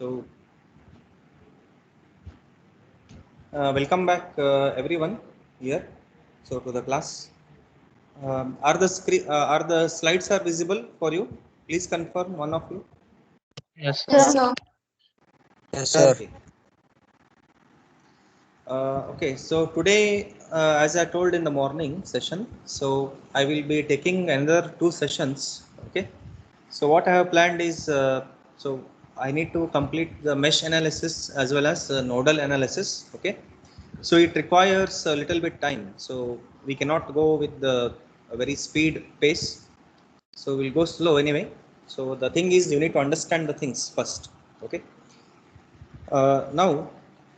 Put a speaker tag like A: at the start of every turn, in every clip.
A: So, welcome back, everyone here. So, to the class. Are the slides are visible for you? Please confirm, one of you.
B: Yes,
C: Yes,
B: sir.
C: sir.
D: Yes, sir.
A: Okay. Okay. So today, as I told in the morning session, so I will be taking another 2 sessions. Okay. So what I have planned is, so I need to complete the mesh analysis as well as nodal analysis. Okay. So it requires a little bit time. So we cannot go with the a very speed pace. So we'll go slow anyway. So the thing is, you need to understand the things first. Okay. Now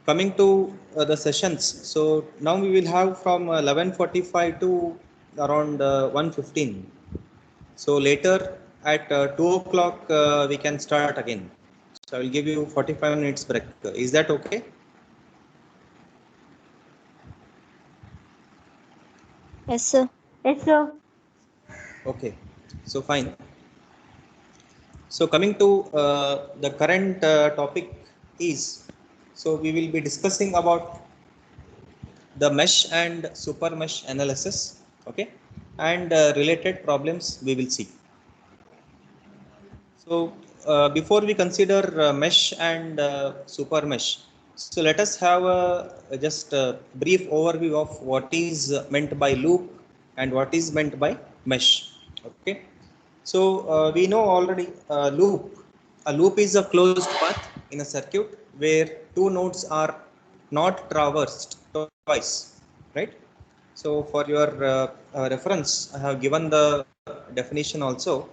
A: coming to the sessions. So now we will have from 11:45 to around 1:15. So later at 2 o'clock we can start again. So I will give you 45 minutes break. Is that okay?
C: Yes, sir.
B: Yes, sir.
A: Okay. So fine. So coming to the current topic is, so we will be discussing about the mesh and super mesh analysis. Okay. And related problems we will see. So before we consider mesh and super mesh, so let us have just a brief overview of what is meant by loop and what is meant by mesh. Okay. So we know already loop. A loop is a closed path in a circuit where two nodes are not traversed twice, right? So for your reference, I have given the definition also.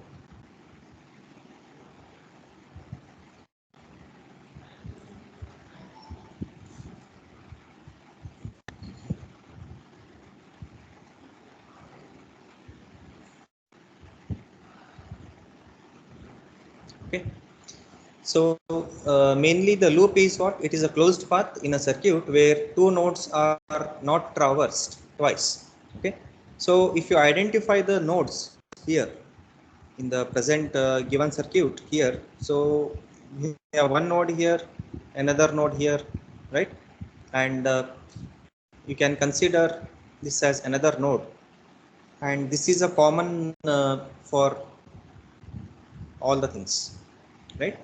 A: Okay. So mainly the loop is what? It is a closed path in a circuit where two nodes are not traversed twice. Okay. So if you identify the nodes here in the present given circuit here, so we have one node here, another node here, right? And you can consider this as another node, and this is a common for all the things, right?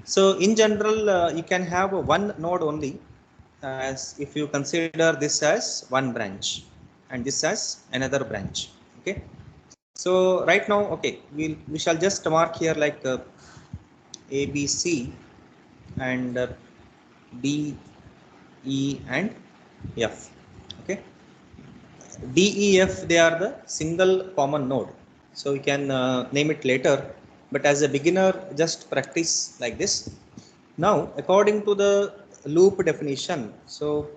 A: So in general, you can have one node only, as if you consider this as one branch and this as another branch. Okay. So right now, okay, we shall just mark here like A, B, C, and D, E, and F. Okay. D, E, F, they are the single common node. So you can name it later, but as a beginner, just practice like this. Now, according to the loop definition, so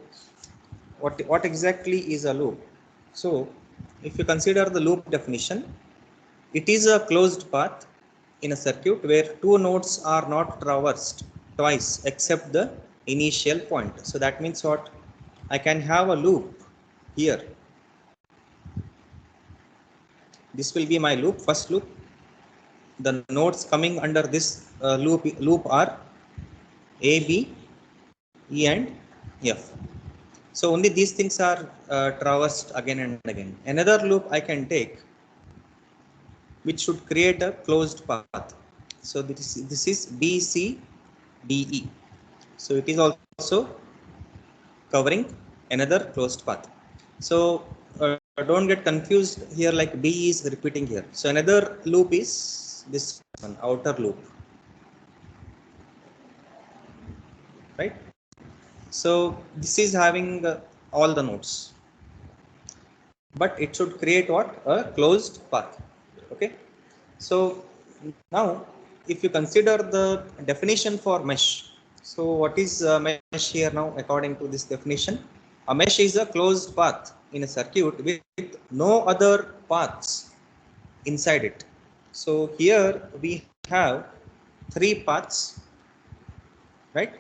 A: what exactly is a loop? So if you consider the loop definition, it is a closed path in a circuit where two nodes are not traversed twice except the initial point. So that means what? I can have a loop here. This will be my loop, first loop. The nodes coming under this loop are A, B, E, and F. So only these things are traversed again and again. Another loop I can take, which should create a closed path. So this is B, C, D, E. So it is also covering another closed path. So don't get confused here, like B is repeating here. So another loop is this one, outer loop, right? So this is having all the nodes, but it should create what? A closed path. Okay. So now if you consider the definition for mesh, so what is mesh here now according to this definition? A mesh is a closed path in a circuit with no other paths inside it. So here we have three paths, right?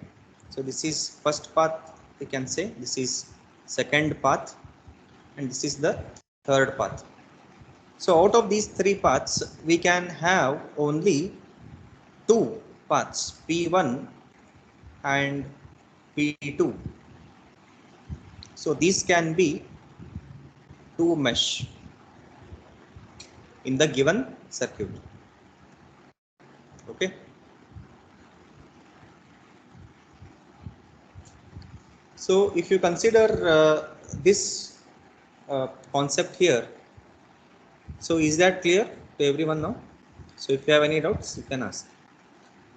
A: So this is first path, we can say, this is second path, and this is the third path. So out of these three paths, we can have only two paths P1 and P2. So these can be two mesh in the given circuit. Okay. So if you consider this concept here, so is that clear to everyone now? So if you have any doubts, you can ask.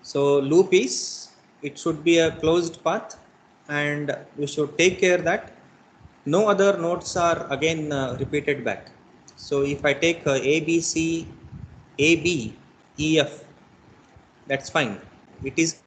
A: So loop is, it should be a closed path, and we should take care that no other nodes are again repeated back. So if I take A, B, C, A, B, E, F, that's fine. It is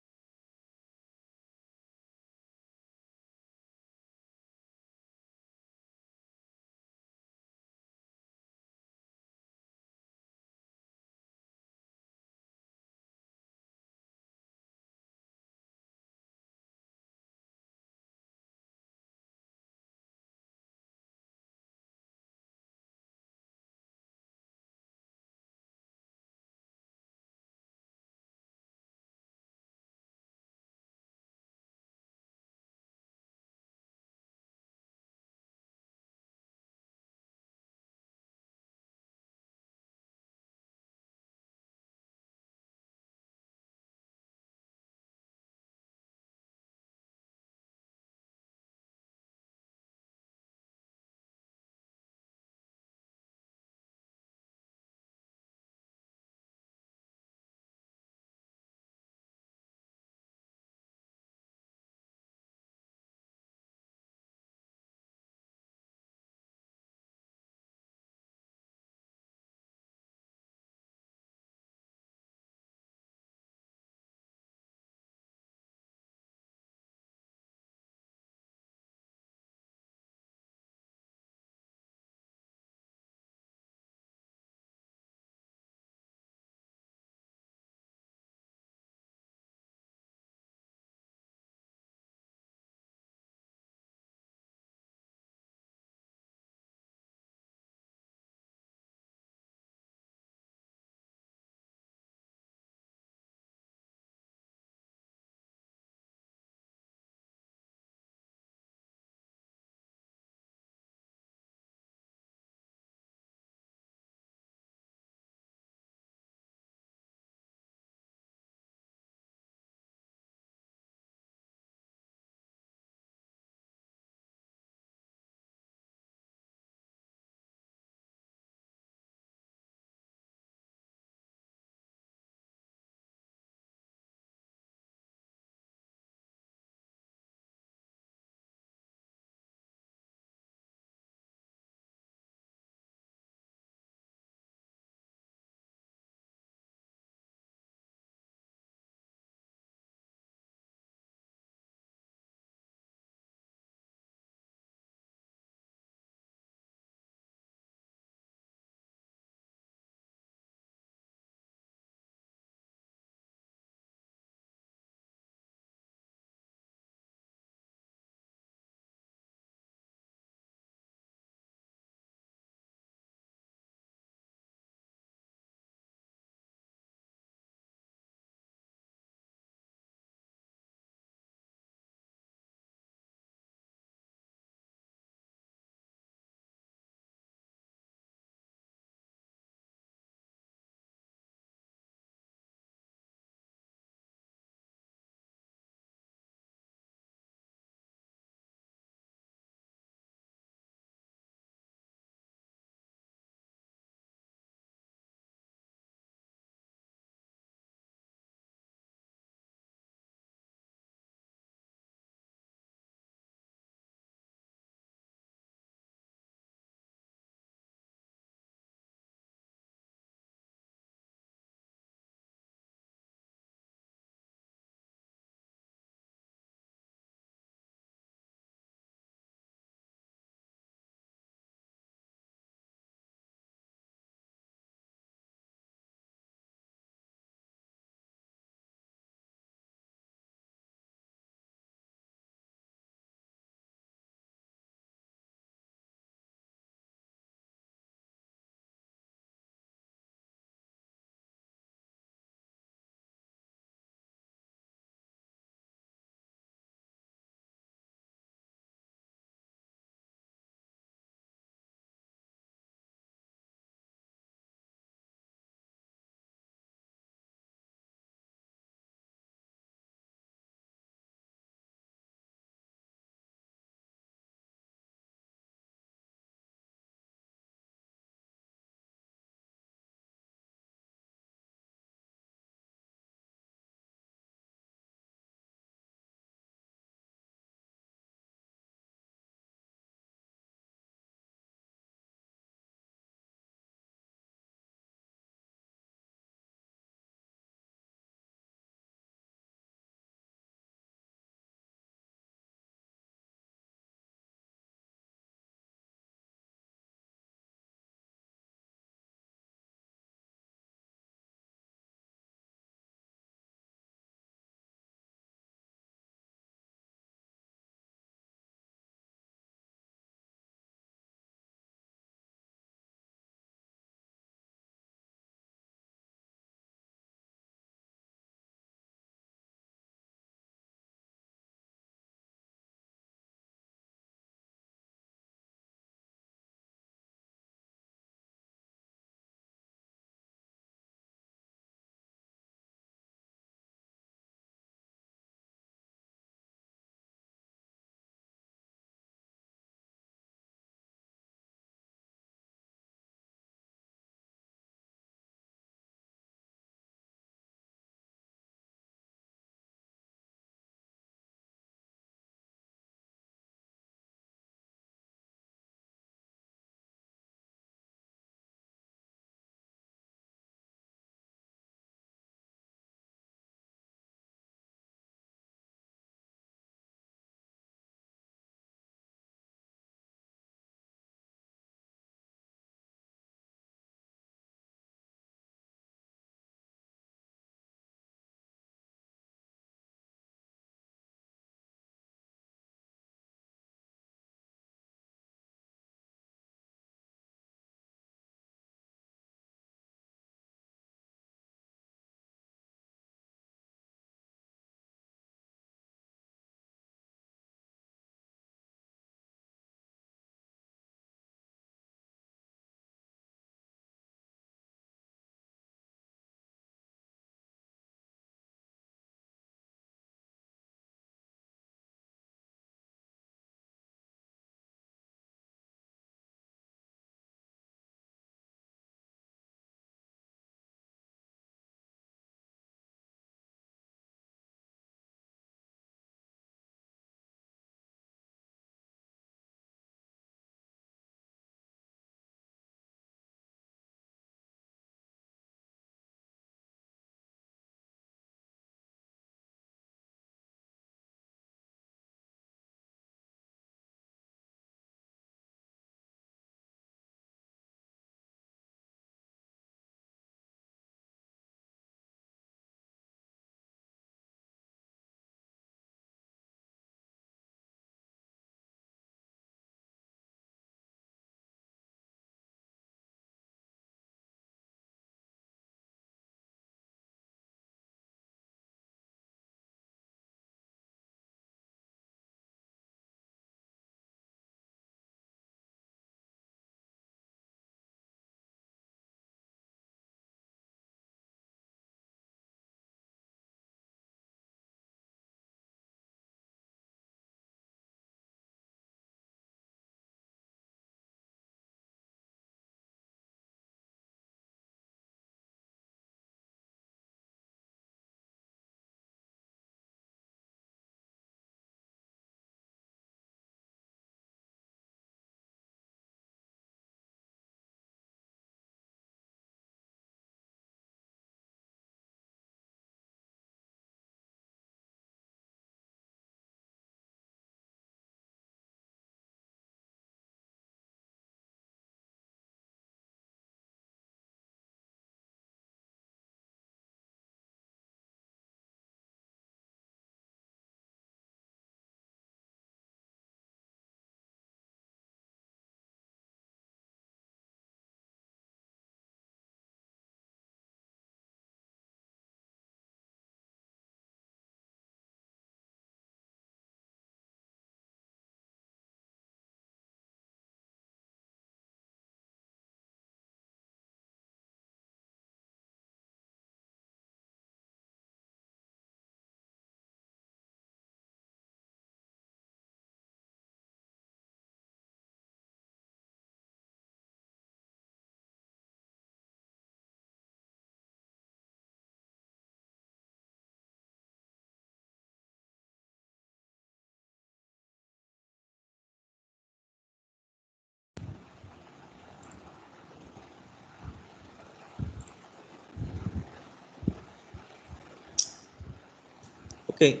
A: Okay,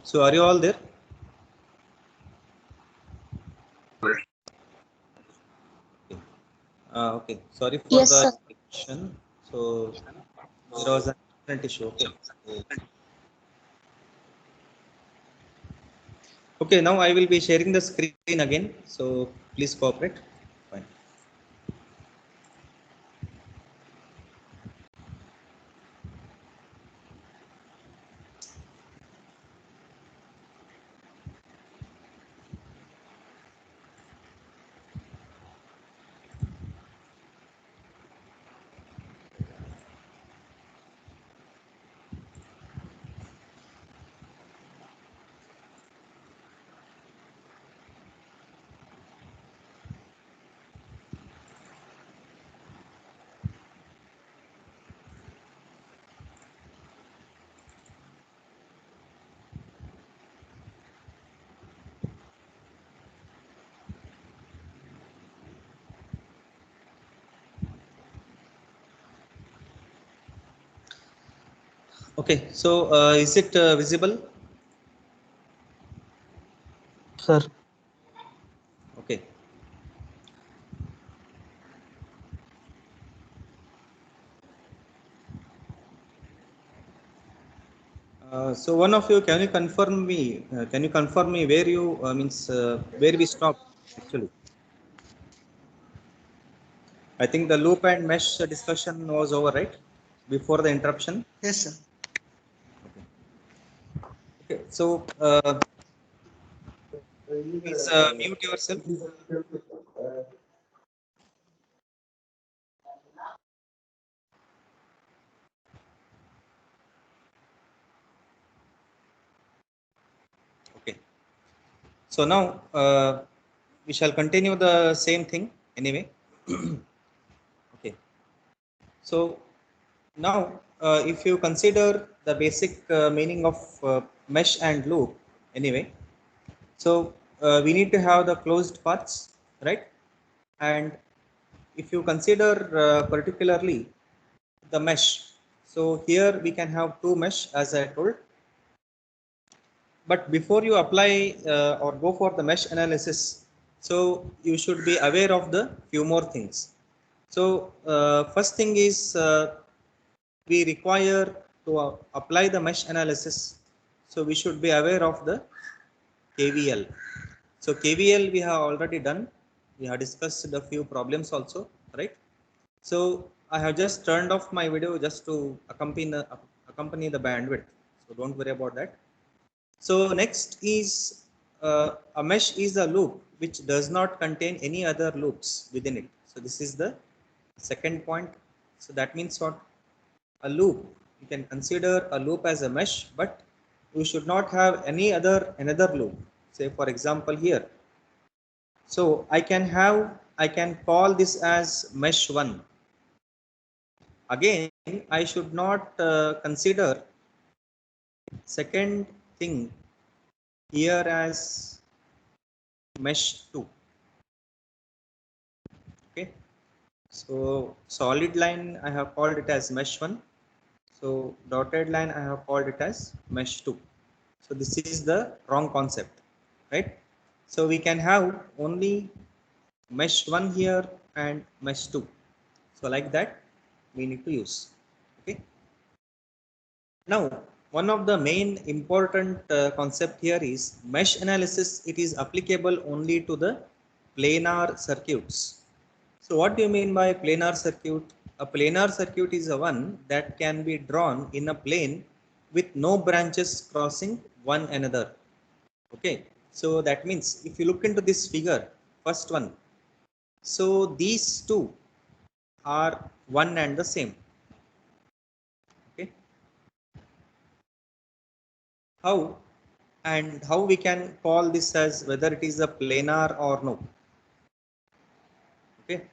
A: so are you all there? Okay, sorry for
C: Yes,
A: the
C: sir.
A: interruption. So there was an internet issue. Okay. Okay, now I will be sharing the screen again. So please cooperate. Fine. Okay, so is it visible?
D: Sir.
A: Okay. So one of you, can you confirm me? Can you confirm me where you means where we stopped actually? I think the loop and mesh discussion was over, right? Before the interruption.
B: Yes, sir.
A: Okay. So please mute yourself. Okay. So now we shall continue the same thing anyway. Okay. So now if you consider the basic meaning of mesh and loop anyway, so we need to have the closed paths, right? And if you consider particularly the mesh, so here we can have two mesh as I told. But before you apply or go for the mesh analysis, so you should be aware of the few more things. So first thing is we require to apply the mesh analysis. So we should be aware of the KVL. So KVL we have already done. We have discussed a few problems also, right? So I have just turned off my video just to accompany the bandwidth. So don't worry about that. So next is a mesh is a loop which does not contain any other loops within it. So this is the second point. So that means what? A loop. You can consider a loop as a mesh, but you should not have another loop. Say for example here. So I can call this as mesh 1. Again, I should not consider second thing here as mesh 2. Okay, so solid line I have called it as mesh 1. So dotted line I have called it as mesh 2. So this is the wrong concept, right? So we can have only mesh 1 here and mesh 2. So like that we need to use. Okay. Now one of the main important concept here is mesh analysis. It is applicable only to the planar circuits. So what do you mean by planar circuit? A planar circuit is a one that can be drawn in a plane with no branches crossing one another. Okay, so that means if you look into this figure, first one, so these two are one and the same. Okay, how and how we can call this as whether it is a planar or no? Okay,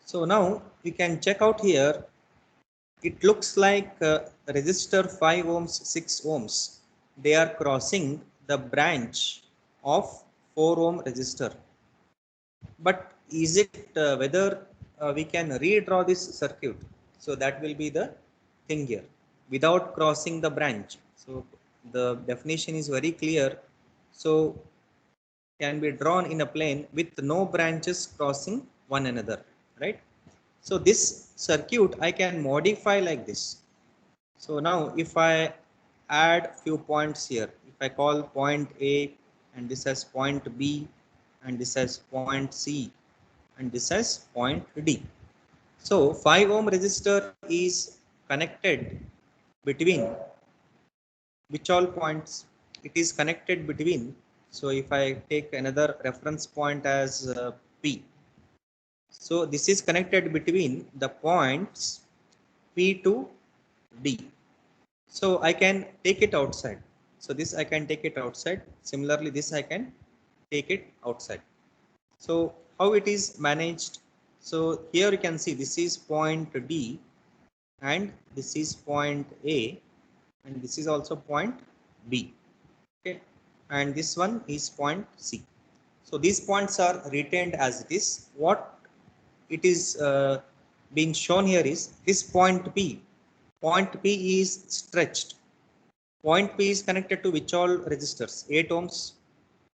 A: so now we can check out here. It looks like resistor 5 ohms, 6 ohms. They are crossing the branch of 4 ohm resistor. But is it whether we can redraw this circuit? So that will be the thing here. without crossing the branch. So the definition is very clear. So can be drawn in a plane with no branches crossing one another, right? So this circuit I can modify like this. So now if I add few points here, if I call point A and this as point B and this as point C and this as point D. So 5 ohm resistor is connected between which all points? It is connected between. So if I take another reference point as P, so this is connected between the points P to D. So I can take it outside. So this I can take it outside. Similarly, this I can take it outside. So how it is managed? So here you can see this is point D and this is point A and this is also point B. Okay, and this one is point C. So these points are retained as it is. What it is being shown here is this point P. Point P is stretched. Point P is connected to which all resistors? 8 ohms,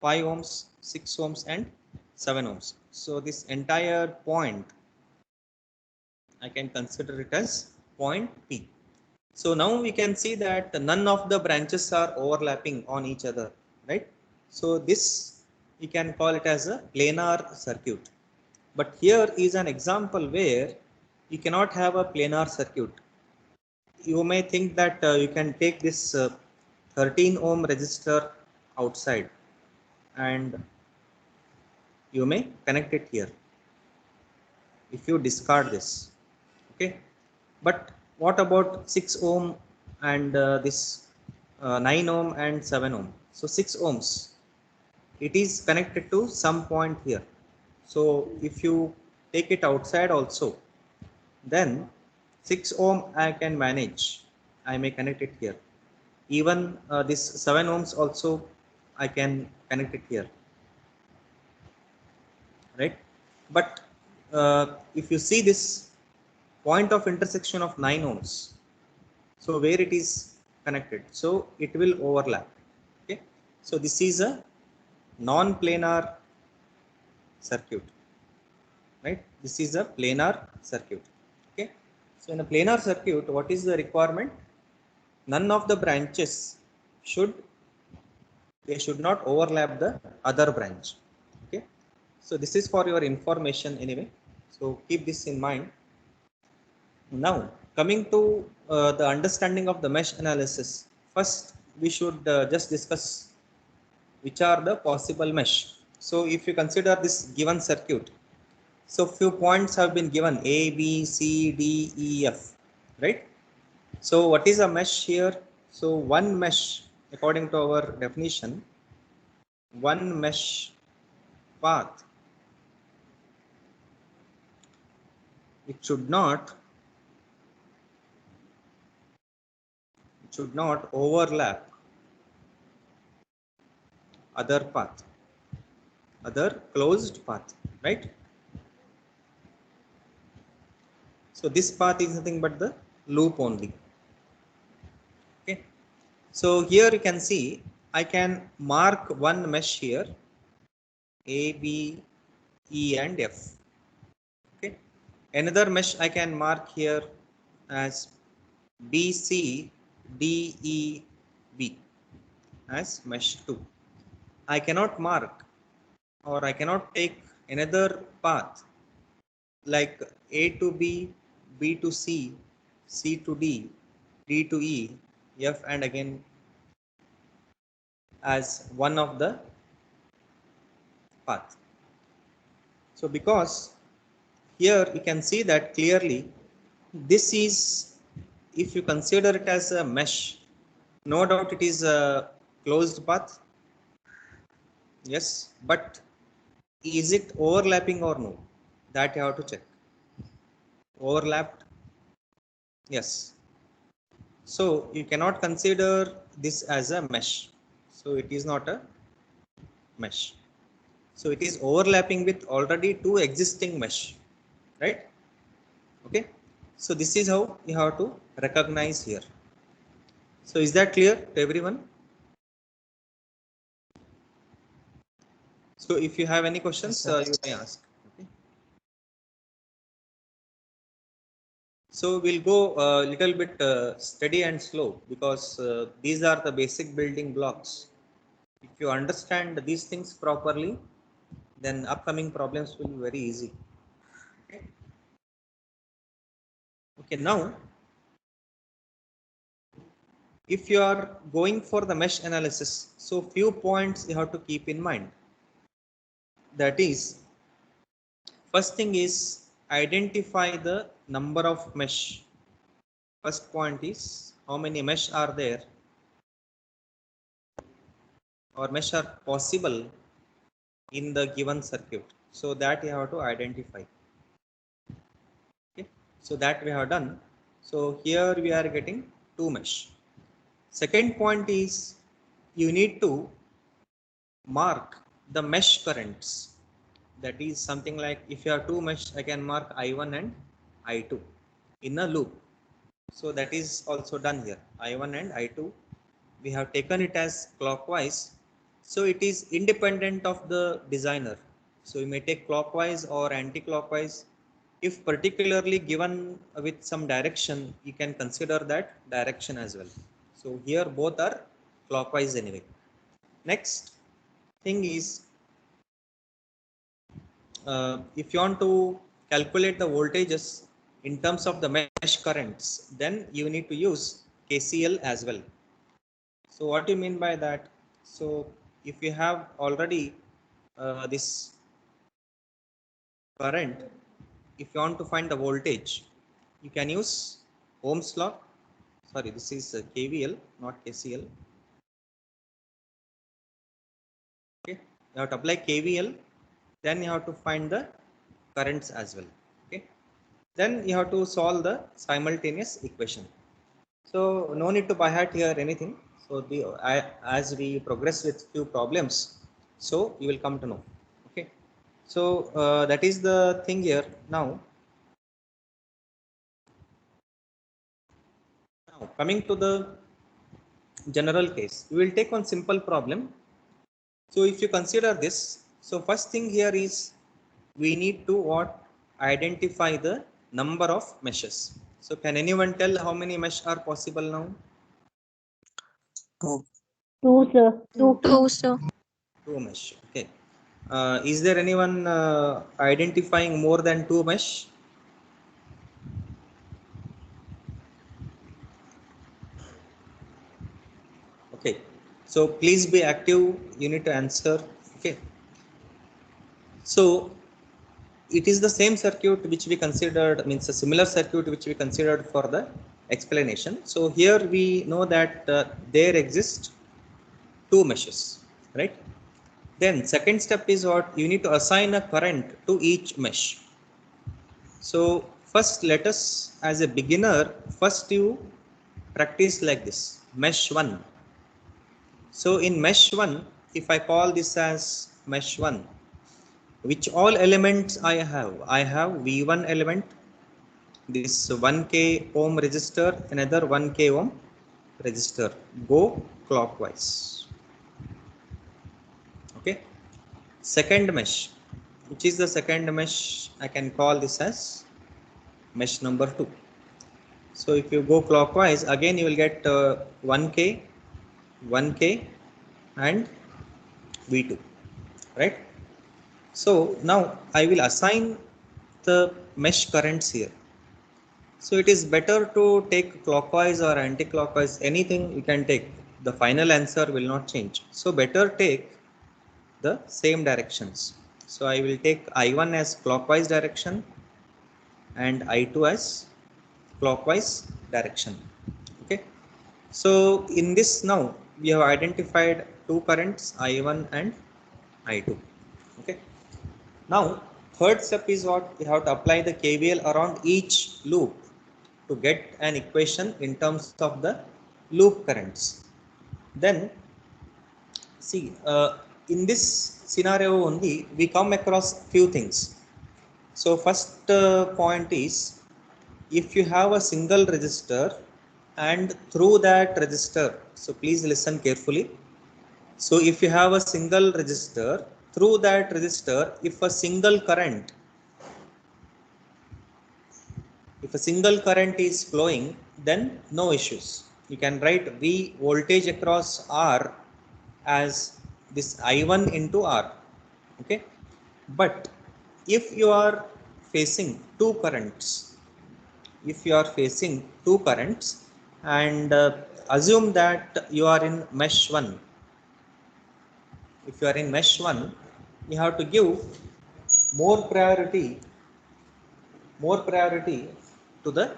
A: 5 ohms, 6 ohms and 7 ohms. So this entire point I can consider it as point P. So now we can see that none of the branches are overlapping on each other, right? So this we can call it as a planar circuit. But here is an example where you cannot have a planar circuit. You may think that you can take this 13 ohm resistor outside and you may connect it here if you discard this. Okay, but what about 6 ohm and this 9 ohm and 7 ohm? So 6 ohms, it is connected to some point here. So if you take it outside also, then 6 ohm I can manage. I may connect it here. Even this 7 ohms also I can connect it here, right? But if you see this point of intersection of 9 ohms, so where it is connected, so it will overlap. Okay, so this is a non-planar circuit, right? This is a planar circuit. Okay, so in a planar circuit, what is the requirement? None of the branches should not overlap the other branch. Okay, so this is for your information anyway, so keep this in mind. Now coming to the understanding of the mesh analysis, first we should just discuss which are the possible mesh. So if you consider this given circuit, so few points have been given A, B, C, D, E, F, right? So what is a mesh here? So one mesh, according to our definition, one mesh path, it should not overlap other path, other closed path, right? So this path is nothing but the loop only. Okay, so here you can see I can mark one mesh here, A, B, E and F. Okay, another mesh I can mark here as B, C, D, E, B as mesh 2. I cannot mark or I cannot take another path like A to B, B to C, C to D, D to E, F and again as one of the path. So because here you can see that clearly this is, if you consider it as a mesh, no doubt it is a closed path. Yes, but is it overlapping or no? That you have to check. Overlapped? Yes. So you cannot consider this as a mesh. So it is not a mesh. So it is overlapping with already two existing mesh, right? Okay. So this is how you have to recognize here. So is that clear to everyone? So if you have any questions,
D: Yes,
A: you may ask. Okay. So we'll go a little bit steady and slow, because these are the basic building blocks. If you understand these things properly, then upcoming problems will be very easy. Okay. Okay, now if you are going for the mesh analysis, so few points you have to keep in mind. That is, first thing is identify the number of mesh. First point is how many mesh are there or mesh are possible in the given circuit. So that you have to identify. Okay. So that we have done. So here we are getting two mesh. Second point is you need to mark the mesh currents. That is something like, if you have two mesh, I can mark I1 and I2 in a loop. So that is also done here. I1 and I2, we have taken it as clockwise. So it is independent of the designer. So you may take clockwise or anti-clockwise. If particularly given with some direction, you can consider that direction as well. So here both are clockwise anyway. Next thing is, if you want to calculate the voltages in terms of the mesh currents, then you need to use KCL as well. So what do you mean by that? So if you have already this current, if you want to find the voltage, you can use Ohm's law. Sorry, this is KVL, not KCL. Okay, you have to apply KVL, then you have to find the currents as well. Okay, then you have to solve the simultaneous equation. So no need to by heart here anything. So as we progress with few problems, so you will come to know. Okay. So that is the thing here. Now coming to the general case, we will take one simple problem. So if you consider this, so first thing here is we need to what? Identify the number of meshes. So can anyone tell how many mesh are possible now?
D: two.
C: Two, sir.
B: Two, sir.
A: Two mesh. Okay. Is there anyone identifying more than two mesh? Okay. So please be active. You need to answer. Okay. So it is the same circuit which we considered, means a similar circuit which we considered for the explanation. So here we know that there exist two meshes, right? Then second step is what? You need to assign a current to each mesh. So first let us, as a beginner, first you practice like this, mesh 1. So in mesh 1, if I call this as mesh 1, which all elements I have? I have V1 element, this 1k ohm resistor, another 1k ohm resistor. Go clockwise. Okay. Second mesh, which is the second mesh, I can call this as mesh number 2. So if you go clockwise, again you will get 1k, 1k and V2, right? So now I will assign the mesh currents here. So it is better to take clockwise or anti-clockwise, anything you can take. The final answer will not change. So better take the same directions. So I will take I1 as clockwise direction and I2 as clockwise direction. Okay. So in this now we have identified two currents, I1 and I2. Okay. Now third step is what? We have to apply the KVL around each loop to get an equation in terms of the loop currents. Then see, in this scenario only we come across few things. So first point is, if you have a single resistor and through that resistor, so please listen carefully. So if you have a single resistor, through that resistor, if a single current is flowing, then no issues. You can write V voltage across R as this I1 into R. Okay. But if you are facing two currents, and assume that you are in mesh 1. If you are in mesh 1, you have to give more priority to the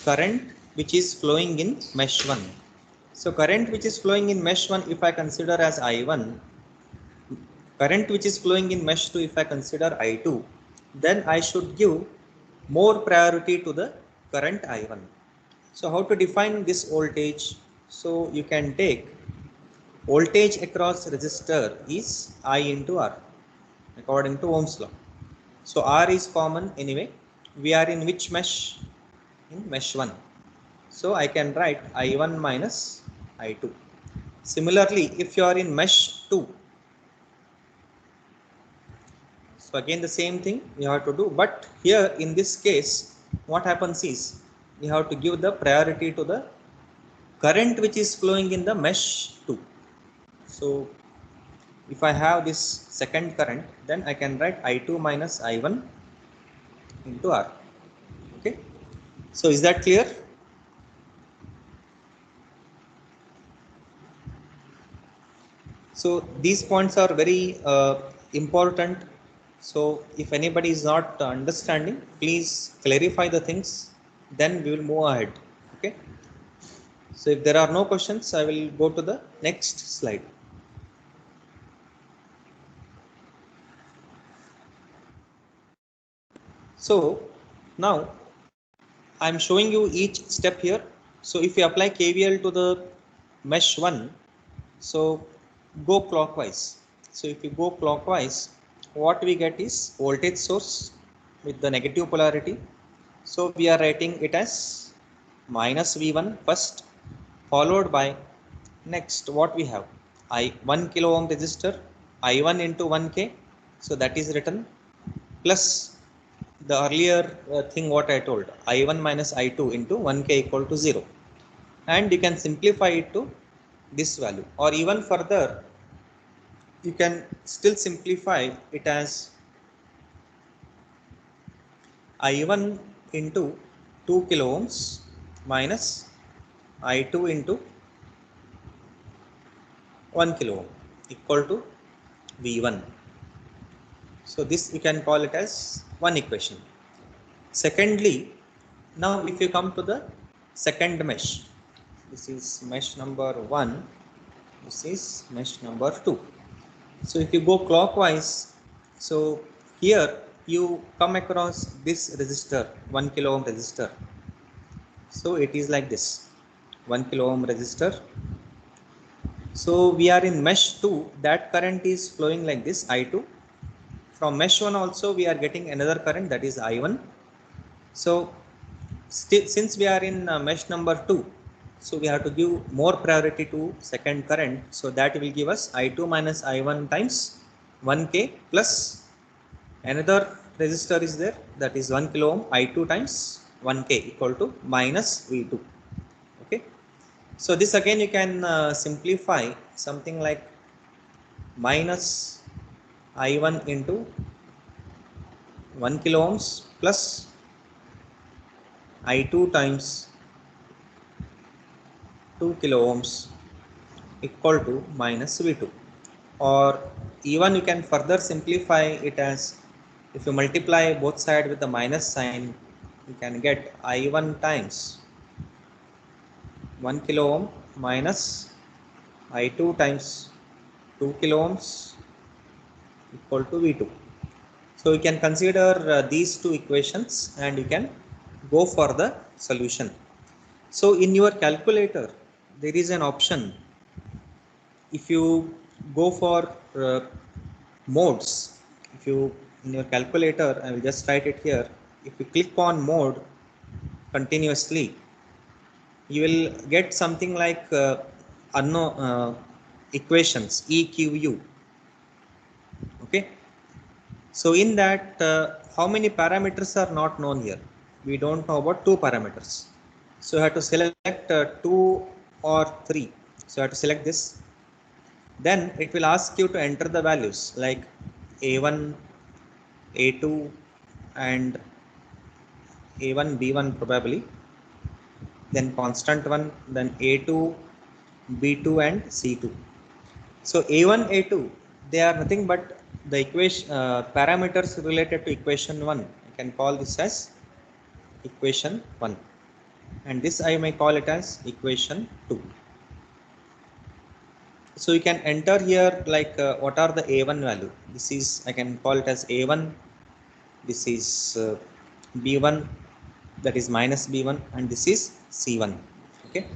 A: current which is flowing in mesh 1. So current which is flowing in mesh 1, if I consider as I1, current which is flowing in mesh 2, if I consider I2, then I should give more priority to the current I1. So how to define this voltage? So you can take voltage across resistor is I into R according to Ohm's law. So R is common anyway. We are in which mesh? In mesh 1. So I can write I1 minus I2. Similarly, if you are in mesh 2, so again the same thing you have to do, but here in this case what happens is you have to give the priority to the current which is flowing in the mesh 2. So if I have this second current, then I can write I2 minus I1 into R. Okay. So is that clear? So these points are very important. So if anybody is not understanding, please clarify the things, then we will move ahead. Okay. So if there are no questions, I will go to the next slide. So now I am showing you each step here. So if you apply KVL to the mesh 1, so go clockwise. So if you go clockwise, what we get is voltage source with the negative polarity. So we are writing it as minus V1 first, followed by next what we have, I 1 kilo ohm resistor, I1 into 1K. So that is written, plus the earlier thing what I told, I1 minus I2 into 1K equal to 0. And you can simplify it to this value, or even further you can still simplify it as I1 into 2 kilo ohms minus I2 into 1 kilo ohm equal to V1. So this you can call it as one equation. Secondly, now if you come to the second mesh, this is mesh number 1, this is mesh number 2. So if you go clockwise, so here you come across this resistor, 1 kilo ohm resistor. So it is like this, 1 kilo ohm resistor. So we are in mesh 2, that current is flowing like this, I2. From mesh 1 also we are getting another current, that is I1. So since we are in mesh number 2, so we have to give more priority to second current. So that will give us I2 minus I1 times 1K plus another resistor is there, that is 1 kilo ohm, I2 times 1K equal to minus V2. Okay. So this again you can simplify something like minus I1 into 1 kilo ohms plus I2 times 2 kilo ohms equal to minus V2. Or even you can further simplify it as, if you multiply both sides with the minus sign, you can get I1 times 1 kilo ohm minus I2 times 2 kilo ohms equal to V2. So you can consider these two equations and you can go for the solution. So in your calculator, there is an option. If you go for modes, if you in your calculator, I will just write it here. If you click on mode continuously, you will get something like unknown equations EQU. Okay, so in that how many parameters are not known here? We don't know about two parameters, so you have to select two or three. So you have to select this, then it will ask you to enter the values like a1, a2 and a1 b1 probably, then constant one, then a2 b2 and c2. So a1 a2, they are nothing but the equation parameters related to equation 1. I can call this as equation 1, and this I may call it as equation 2. So you can enter here like what are the a1 value. This is, I can call it as a1. This is b1, that is minus b1, and this is c1. Okay,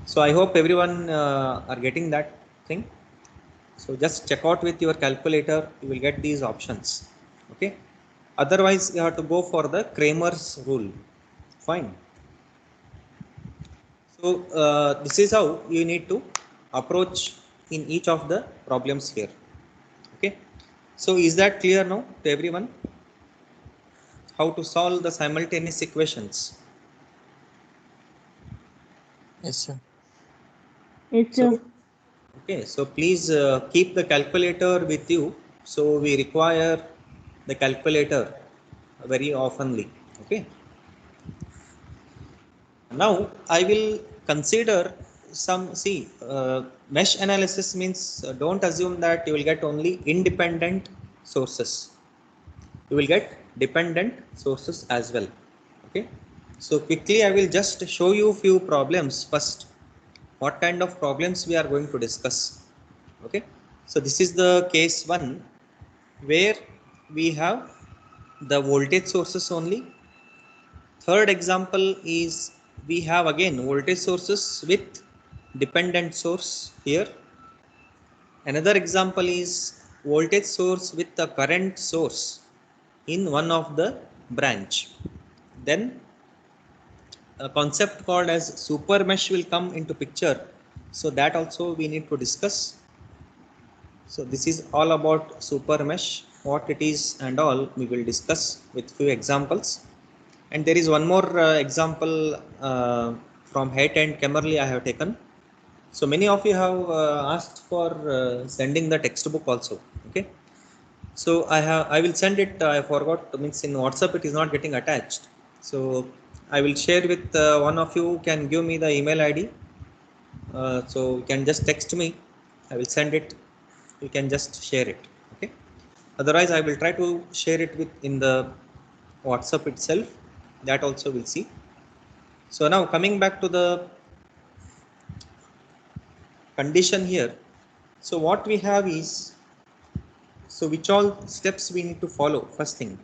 A: so I hope everyone are getting that thing. So just check out with your calculator, you will get these options. Okay, otherwise you have to go for the Kramer's rule. Fine. So this is how you need to approach in each of the problems here. Okay, so is that clear now to everyone, how to solve the simultaneous equations?
D: Yes, sir.
C: Yes,
A: So
C: sir.
A: okay, so please keep the calculator with you. So we require the calculator very oftenly. Okay, now I will consider some, see, mesh analysis means don't assume that you will get only independent sources. You will get dependent sources as well. Okay, so quickly I will just show you few problems first, what kind of problems we are going to discuss. Okay, so this is the case 1 where we have the voltage sources only. Third example is we have again voltage sources with dependent source here. Another example is voltage source with the current source in one of the branch. Then a concept called as super mesh will come into picture, so that also we need to discuss. So this is all about super mesh, what it is and all we will discuss with few examples. And there is one more example from Haidt and Kemmerly I have taken. So many of you have asked for sending the textbook also. Okay, so I will send it. I forgot, means in WhatsApp it is not getting attached. So I will share with one of you can give me the email ID. So you can just text me. I will send it. You can just share it. Okay. Otherwise, I will try to share it with in the WhatsApp itself. That also we'll see. So now coming back to the condition here. So what we have is, so which all steps we need to follow. First thing,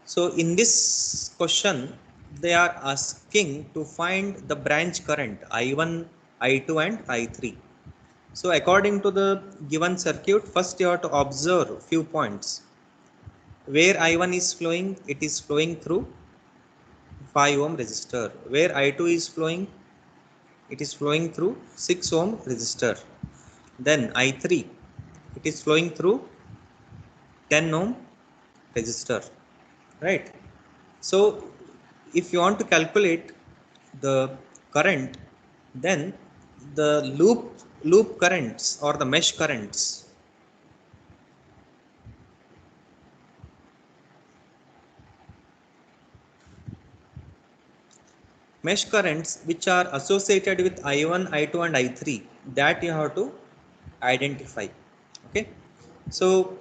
A: so in this question they are asking to find the branch current I1, I2 and I3. So according to the given circuit, first you have to observe few points. Where I1 is flowing, it is flowing through 5 ohm resistor. Where I2 is flowing, it is flowing through 6 ohm resistor. Then I3, it is flowing through 10 ohm resistor, right? So if you want to calculate the current, then the loop currents or the mesh currents which are associated with I1, I2 and I3, that you have to identify. Okay, so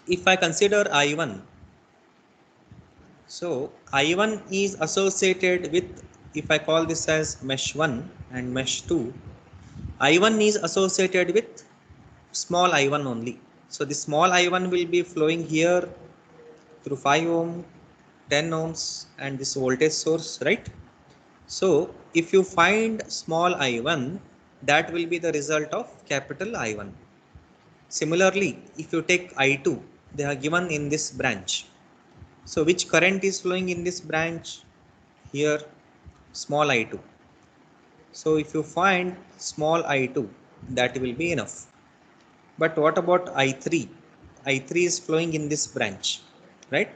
A: if I consider I1, so I1 is associated with, if I call this as mesh 1 and mesh 2, I1 is associated with small I1 only. So the small I1 will be flowing here through 5 ohm, 10 ohms and this voltage source, right? So if you find small I1, that will be the result of capital I1. Similarly, if you take I2, they are given in this branch. So which current is flowing in this branch? Here small I2. So if you find small I2, that will be enough. But what about I3? I3 is flowing in this branch, right?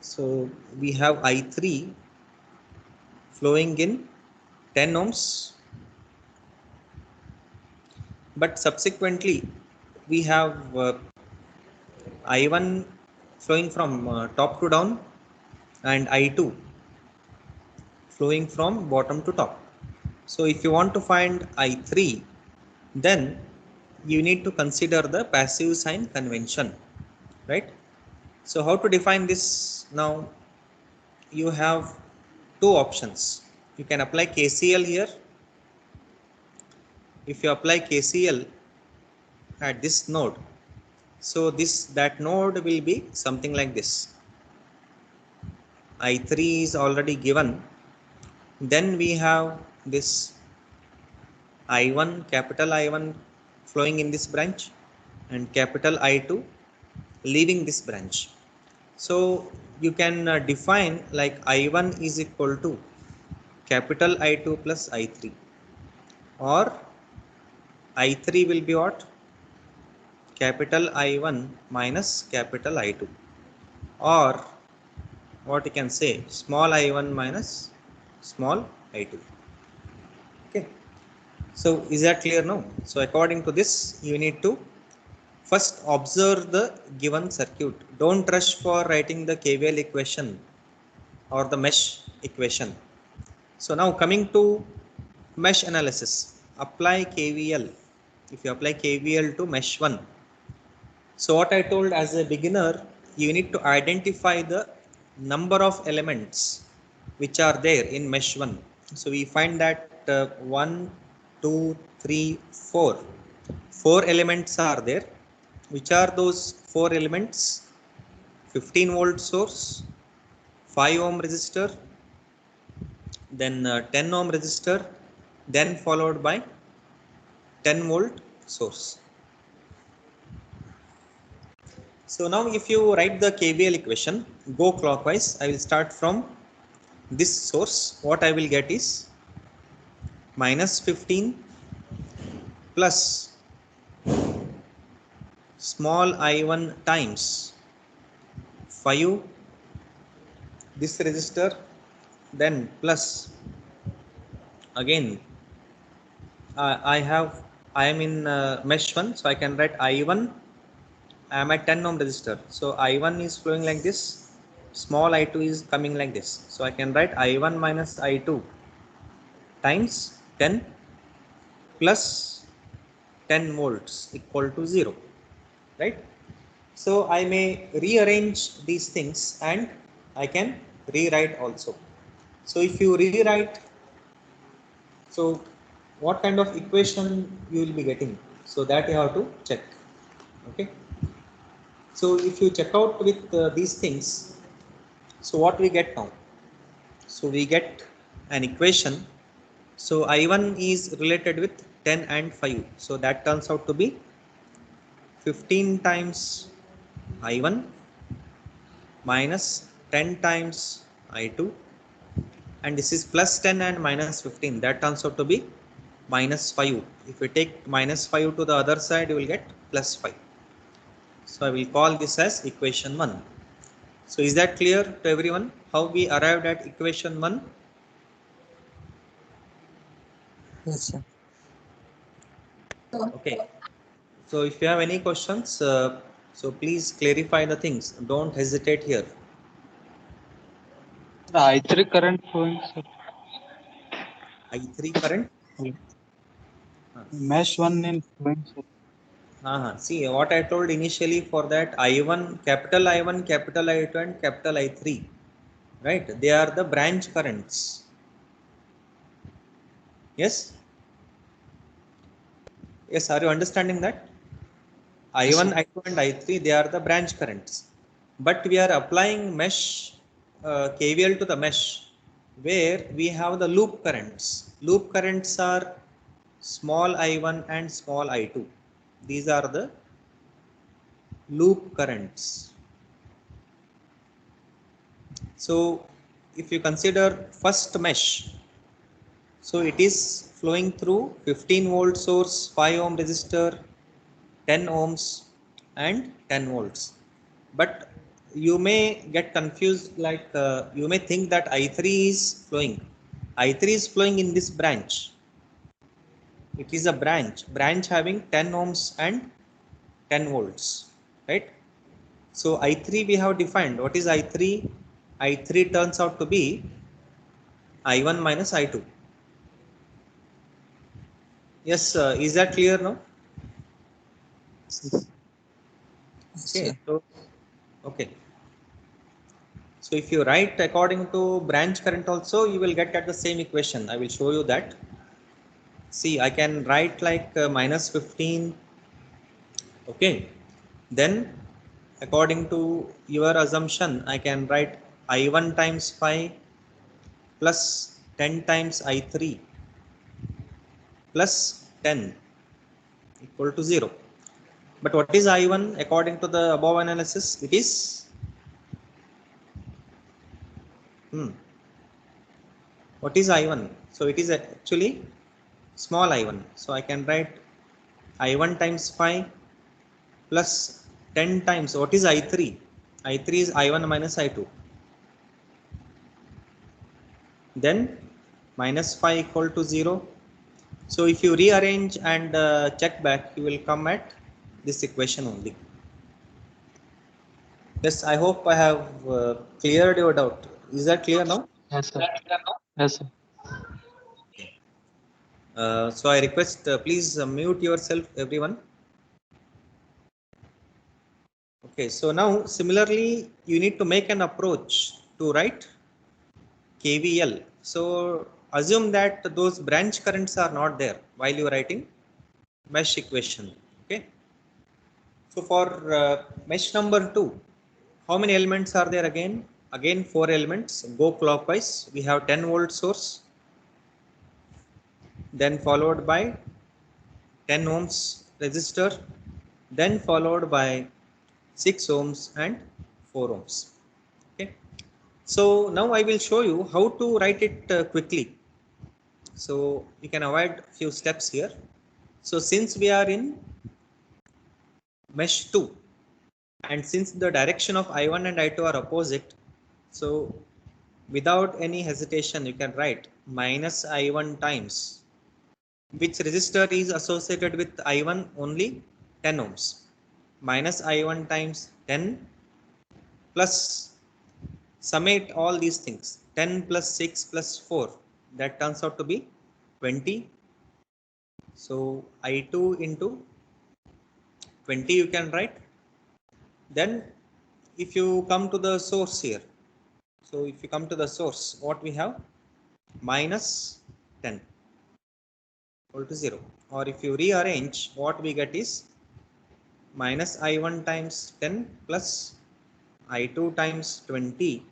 A: So we have I3 flowing in 10 ohms, but subsequently we have I1 flowing from top to down and I2 flowing from bottom to top. So if you want to find I3, then you need to consider the passive sign convention, right? So how to define this now? You have two options. You can apply KCL here. If you apply KCL at this node, so that node will be something like this. I3 is already given. Then we have this I1, capital I1 flowing in this branch and capital I2 leaving this branch. So you can define like I1 is equal to capital I2 plus I3, or I3 will be what? Capital I1 minus capital I2, or what you can say, small I1 minus small I2. Okay, so is that clear now? So according to this, you need to first observe the given circuit. Don't rush for writing the KVL equation or the mesh equation. So now coming to mesh analysis, apply KVL. If you apply KVL to mesh 1, so what I told, as a beginner, you need to identify the number of elements which are there in mesh 1. So we find that 1, 2, 3, 4. 4 elements are there. Which are those 4 elements? 15 volt source, 5 ohm resistor, then 10 ohm resistor, then followed by 10 volt source. So now if you write the KVL equation, go clockwise. I will start from this source. What I will get is minus 15 plus small I1 times 5 this resistor, then plus again I am in mesh 1, so I can write I1. I am at 10 ohm resistor, so I1 is flowing like this, small I2 is coming like this, so I can write I1 minus I2 times 10 plus 10 volts equal to 0, right? So I may rearrange these things and I can rewrite also. So if you rewrite, so what kind of equation you will be getting, so that you have to check. Okay, so if you check out with these things, so what we get now? So we get an equation. So I1 is related with 10 and 5, so that turns out to be 15 times I1 minus 10 times I2, and this is plus 10 and minus 15, that turns out to be minus 5. If we take minus 5 to the other side, you will get plus 5. So I will call this as equation 1. So is that clear to everyone how we arrived at equation 1?
D: Yes, sir.
A: Okay, so if you have any questions, so please clarify the things, don't hesitate here.
B: The I3 current flowing, sir.
A: I3 current.
B: Mesh 1 in flowing, sir.
A: See what I told initially, for that I1, capital I1, capital I2 and capital I3, right? They are the branch currents. Yes. Yes, are you understanding that?
D: Yes,
A: I1,
D: sir.
A: I2 and I3, they are the branch currents. But we are applying mesh KVL to the mesh where we have the loop currents. Loop currents are small I1 and small I2. These are the loop currents. So if you consider first mesh, So it is flowing through 15 volt source, 5 ohm resistor, 10 ohms and 10 volts. But you may get confused, like you may think that I3 is flowing. I3 is flowing in this branch. It is a branch having 10 ohms and 10 volts, right? So I3 we have defined. What is I3? I3 turns out to be I1 minus I2. Yes, is that clear now?
D: Yes,
A: Okay,
D: sir.
A: so okay. So if you write according to branch current also, you will get at the same equation. I will show you that. See, I can write like minus 15. Okay, then according to your assumption, I can write I1 times 5 plus 10 times I3 plus 10 equal to 0. But what is I1 according to the above analysis? It is what is I1? So it is actually small I1. So I can write I1 times 5 plus 10 times what is I3? I3 is I1 minus I2. Then minus 5 equal to 0. So if you rearrange and check back, you will come at this equation only. Yes, I hope I have cleared your doubt. Is that clear now?
B: Yes, sir. Yes, sir.
A: So I request please mute yourself, everyone. Okay, so now similarly you need to make an approach to write KVL. So assume that those branch currents are not there while you are writing mesh equation. Okay. So for mesh number 2, how many elements are there again? Again 4 elements. Go clockwise. We have 10 volt source, then followed by 10 ohms resistor, then followed by 6 ohms and 4 ohms. Okay. So now I will show you how to write it quickly. So you can avoid few steps here. So since we are in mesh 2 and since the direction of I1 and I2 are opposite, so without any hesitation you can write minus I1 times which resistor is associated with I1 only 10 ohms, minus I1 times 10 plus summate all these things, 10 plus 6 plus 4, that turns out to be 20. So I2 into 20 you can write. Then if you come to the source here, so if you come to the source, what we have? Minus 10 equal to 0. Or if you rearrange, what we get is minus I1 times 10 plus I2 times 20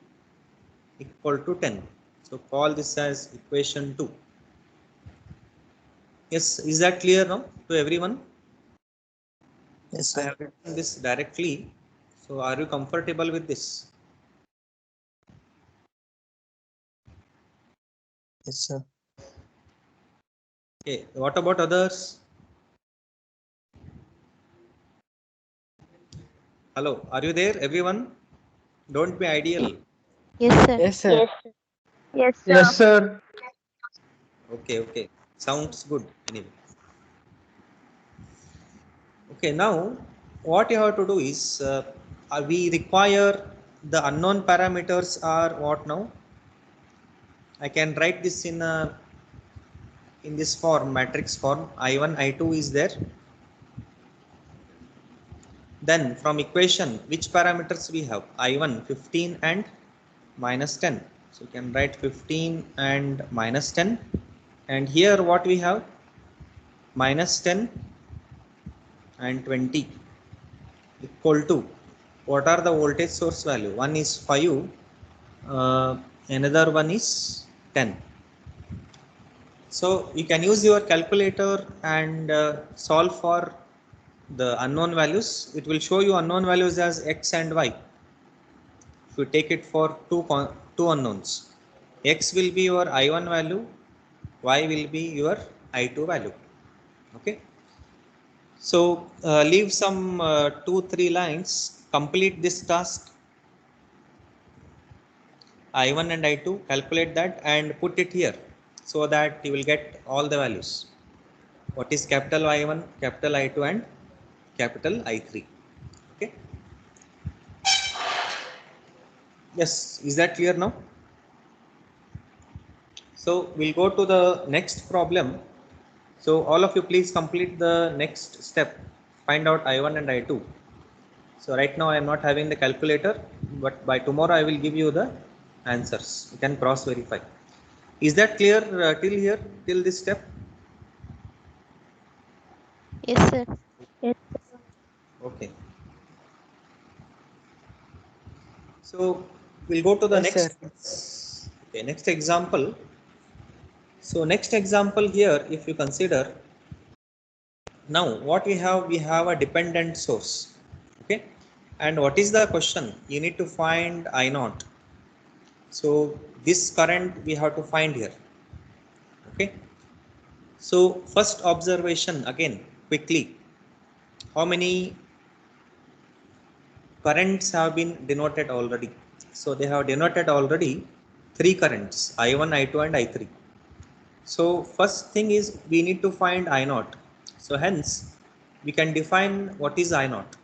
A: equal to 10. So call this as equation 2. Yes, is that clear now to everyone?
D: Yes,
A: I
D: sir.
A: have written this directly. So are you comfortable with this?
D: Yes, sir.
A: Okay, what about others? Hello, are you there, everyone? Don't be ideal.
C: Yes, sir.
B: Yes, sir.
C: Yes,
B: Yes, sir.
A: Okay, okay. Sounds good anyway. Okay, now what you have to do is we require the unknown parameters are what now? I can write this in this form, matrix form. I1, I2 is there. Then from equation, which parameters we have? I1, 15 and minus 10. So you can write 15 and minus 10. And here what we have? Minus 10 and 20 equal to, what are the voltage source value? One is 5, another one is 10. So you can use your calculator and solve for the unknown values. It will show you unknown values as x and y. If you take it for two unknowns, x will be your I1 value y will be your I2 value. Okay. So leave some 2-3 lines, complete this task, I1 and I2, calculate that and put it here so that you will get all the values. What is capital I1, capital I2 and capital I3. Okay. Yes, is that clear now? So we'll go to the next problem. So all of you please complete the next step. Find out I1 and I2. So right now I am not having the calculator, but by tomorrow I will give you the answers. You can cross verify. Is that clear till here, till this step?
C: Yes, sir.
E: Yes.
A: Okay. So we'll go to the
D: Yes,
A: next. Okay, next example. So next example here, if you consider, now what we have a dependent source. Okay. And what is the question? You need to find I naught. So this current we have to find here. Okay. So first observation again quickly. How many currents have been denoted already? So they have denoted already 3 currents, I1, I2 and I3. So first thing is we need to find I naught. So hence we can define what is I naught.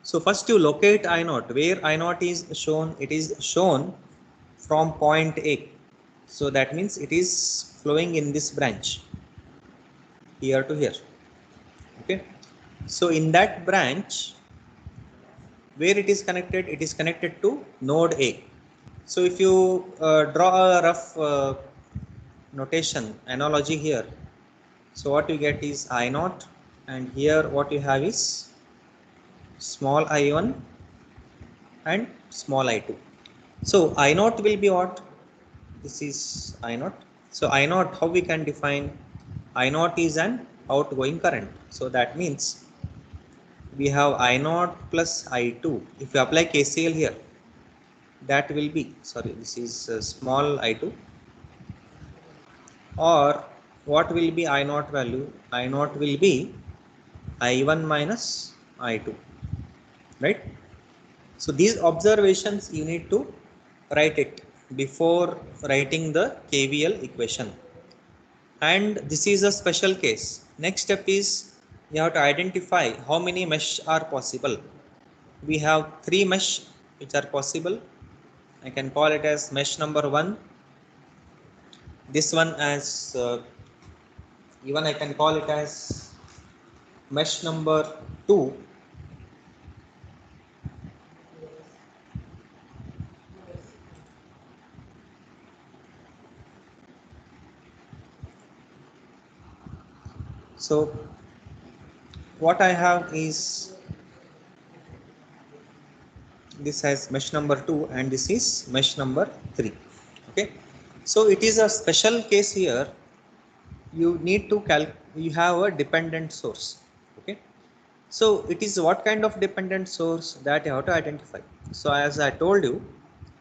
A: So first you locate I naught. Where I naught is shown, it is shown from point A. So that means it is flowing in this branch here to here. Okay. So in that branch, where it is connected to node A. So if you draw a rough notation analogy here, so what you get is I naught, and here what you have is small I1 and small I2. So I naught will be what? This is I naught. So I naught, how we can define? I naught is an outgoing current. So that means we have I naught plus I2. If you apply KCL here, that will be, sorry, this is small I2, or what will be I naught value? I naught will be I1 minus I2, right? So these observations you need to write it before writing the KVL equation. And this is a special case. Next step is you have to identify how many mesh are possible. We have 3 mesh which are possible. I can call it as mesh number 1. This one as even I can call it as mesh number 2. So what I have is this has mesh number 2 and this is mesh number 3. Okay. So it is a special case here. You need to you have a dependent source. Okay. So it is what kind of dependent source that you have to identify. So as I told you,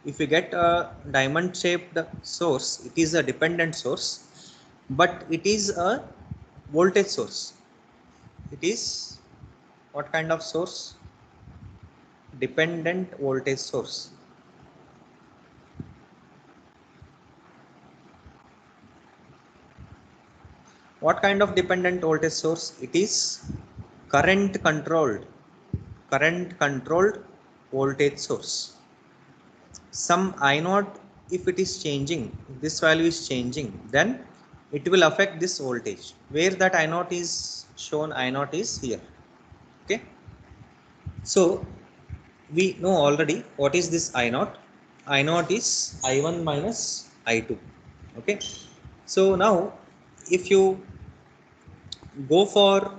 A: if you get a diamond shaped source, it is a dependent source, but it is a voltage source. It is what kind of source? Dependent voltage source. What kind of dependent voltage source? It is current controlled voltage source. Some I naught, if it is changing, if this value is changing, then it will affect this voltage. Where that I naught is shown, I naught is here. Okay. So we know already what is this I naught. I naught is I1 minus I2. Okay. So now if you go for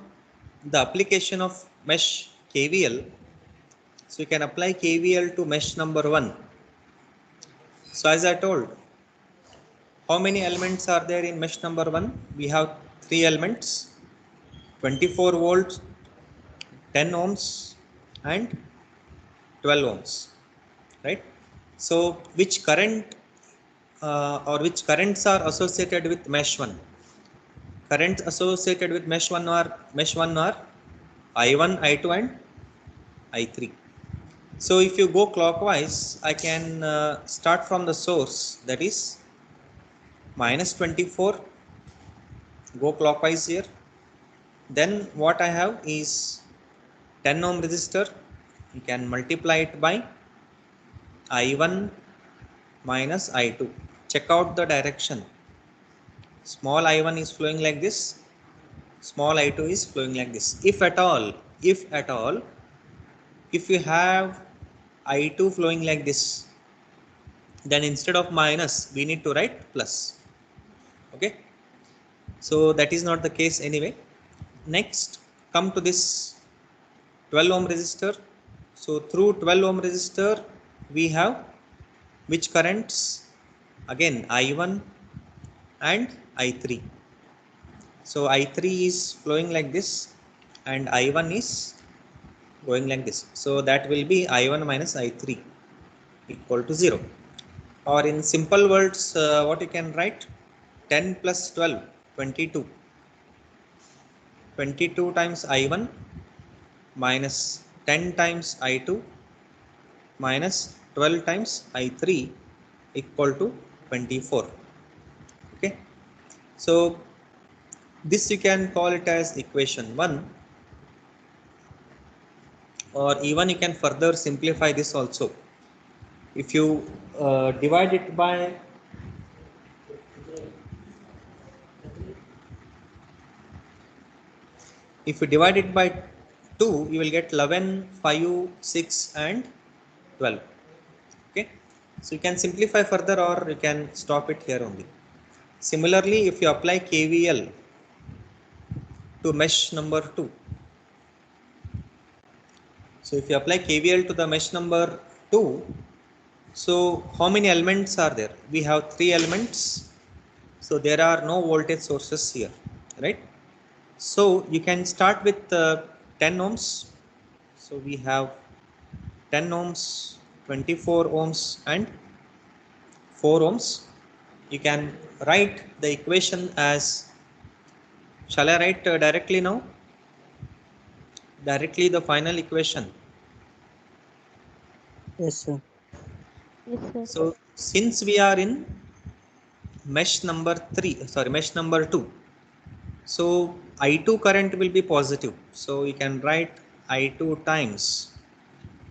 A: the application of mesh KVL, so you can apply KVL to mesh number 1. So as I told, how many elements are there in mesh number 1? We have 3 elements, 24 volts, 10 ohms and 12 ohms, right? So which current or which currents are associated with mesh 1? Currents associated with mesh 1 are I1, I2 and I3. So if you go clockwise, I can start from the source, that is minus 24, go clockwise here. Then what I have is 10 ohm resistor. You can multiply it by I1 minus I2. Check out the direction. Small I1 is flowing like this, small I2 is flowing like this. If at all, if you have I2 flowing like this, then instead of minus, we need to write plus. Okay. So that is not the case anyway. Next, come to this 12 ohm resistor. So through 12 ohm resistor, we have which currents? Again, I1 and I3. So I3 is flowing like this and I1 is going like this. So that will be I1 minus I3 equal to 0. Or in simple words, what you can write? 10 plus 12, 22. 22 times I1 minus 10 times I2 minus 12 times I3 equal to 24. Okay. So this you can call it as equation 1, or even you can further simplify this also. If you divide it by if you divide it by 2, you will get 11, 5, 6 and 12. Okay. So you can simplify further or you can stop it here only. Similarly, if you apply KVL to mesh number 2. So if you apply KVL to the mesh number 2, so how many elements are there? We have 3 elements. So there are no voltage sources here, right? So you can start with 10 ohms. So we have 10 ohms, 24 ohms and 4 ohms. You can write the equation as, shall I write directly now? Directly the final equation.
D: Yes, sir.
C: Yes, sir.
A: So since we are in mesh number 2, so I2 current will be positive. So you can write I2 times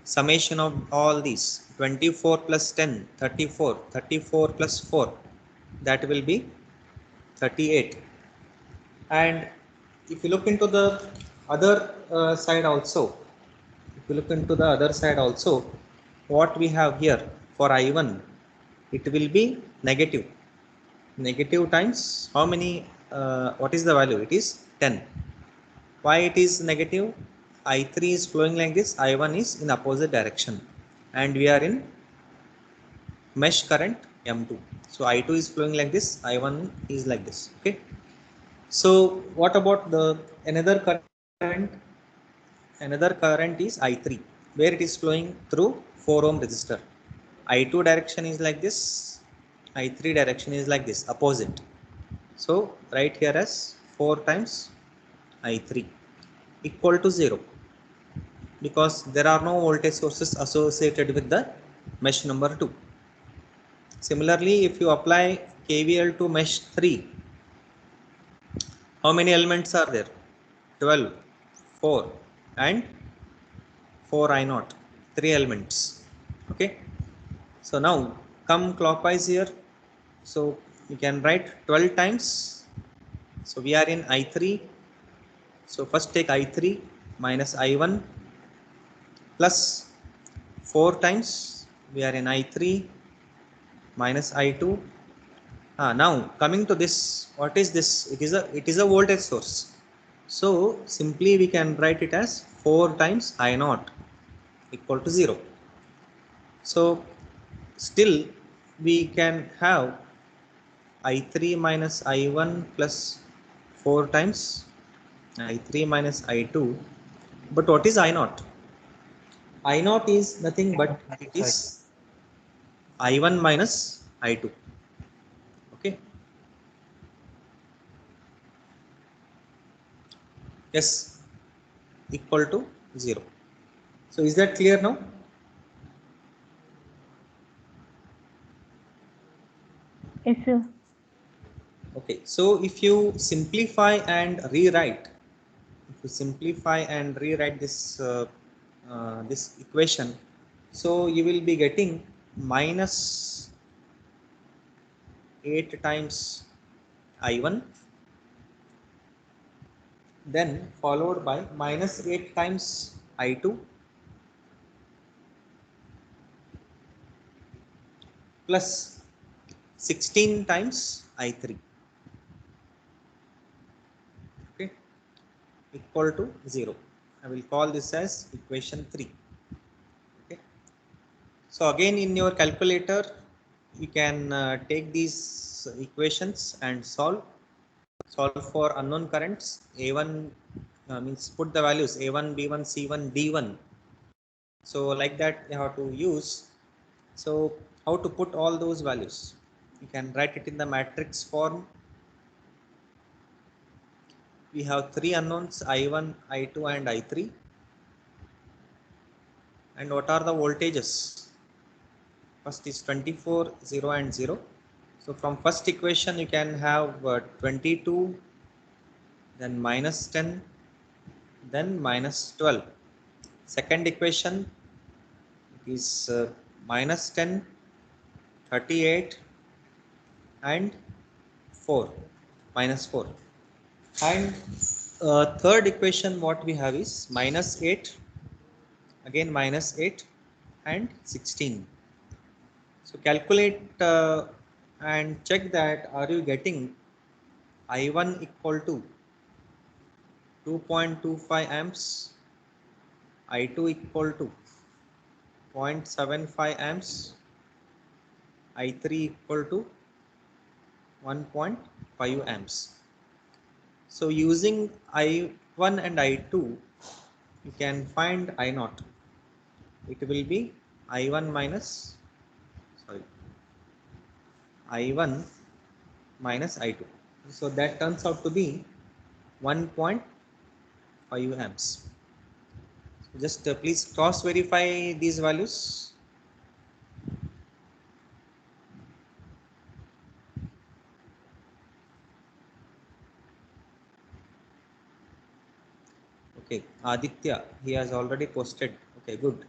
A: summation of all these 24 plus 10, 34, 34 plus 4, that will be 38. And if you look into the other side also, what we have here for I1, it will be negative. Negative times how many? What is the value? It is 10. Why it is negative? I3 is flowing like this, I1 is in opposite direction, and we are in mesh current M2. So I2 is flowing like this, I1 is like this. Okay. So what about the another current? Another current is I3, where it is flowing through 4 ohm resistor. I2 direction is like this, I3 direction is like this, opposite. So write here as 4 times I3 equal to 0, because there are no voltage sources associated with the mesh number 2. Similarly, if you apply KVL to mesh 3, how many elements are there? 12, 4 and 4 I0, 3 elements. Okay. So now come clockwise here. So you can write 12 times. So we are in I3. So first take I3 minus I1 plus 4 times. We are in I3 minus I2. Now coming to this, what is this? It is a voltage source. So simply we can write it as 4 times I0 equal to 0. So still we can have I3 minus I1 plus 4 times I3 minus I2. But what is I0? I0 is nothing but it is I1 minus I2. S equal to 0. So is that clear now?
C: Yes, sir.
A: Okay, so if you simplify and rewrite, this equation, so you will be getting minus 8 times I1, then followed by minus 8 times I2 plus 16 times I3, okay, equal to 0. I will call this as equation 3. Okay. So again in your calculator you can take these equations and solve for unknown currents. A1 means put the values A1, B1, C1, D1. So like that you have to use. So how to put all those values? You can write it in the matrix form. We have three unknowns I1, I2 and I3. And what are the voltages? First is 24, 0 and 0. So from first equation you can have 22, then minus 10, then minus 12. Second equation is minus 10, 38 and 4, minus 4. And third equation what we have is minus 8, again minus 8 and 16. So calculate and check that are you getting I1 equal to 2.25 amps, I2 equal to 0.75 amps, I3 equal to 1.5 amps. So using I1 and I2 you can find I0. It will be I1 minus I1 minus I2. So that turns out to be 1.5 amps. So just please cross verify these values. Okay, Aditya, he has already posted. Okay, good.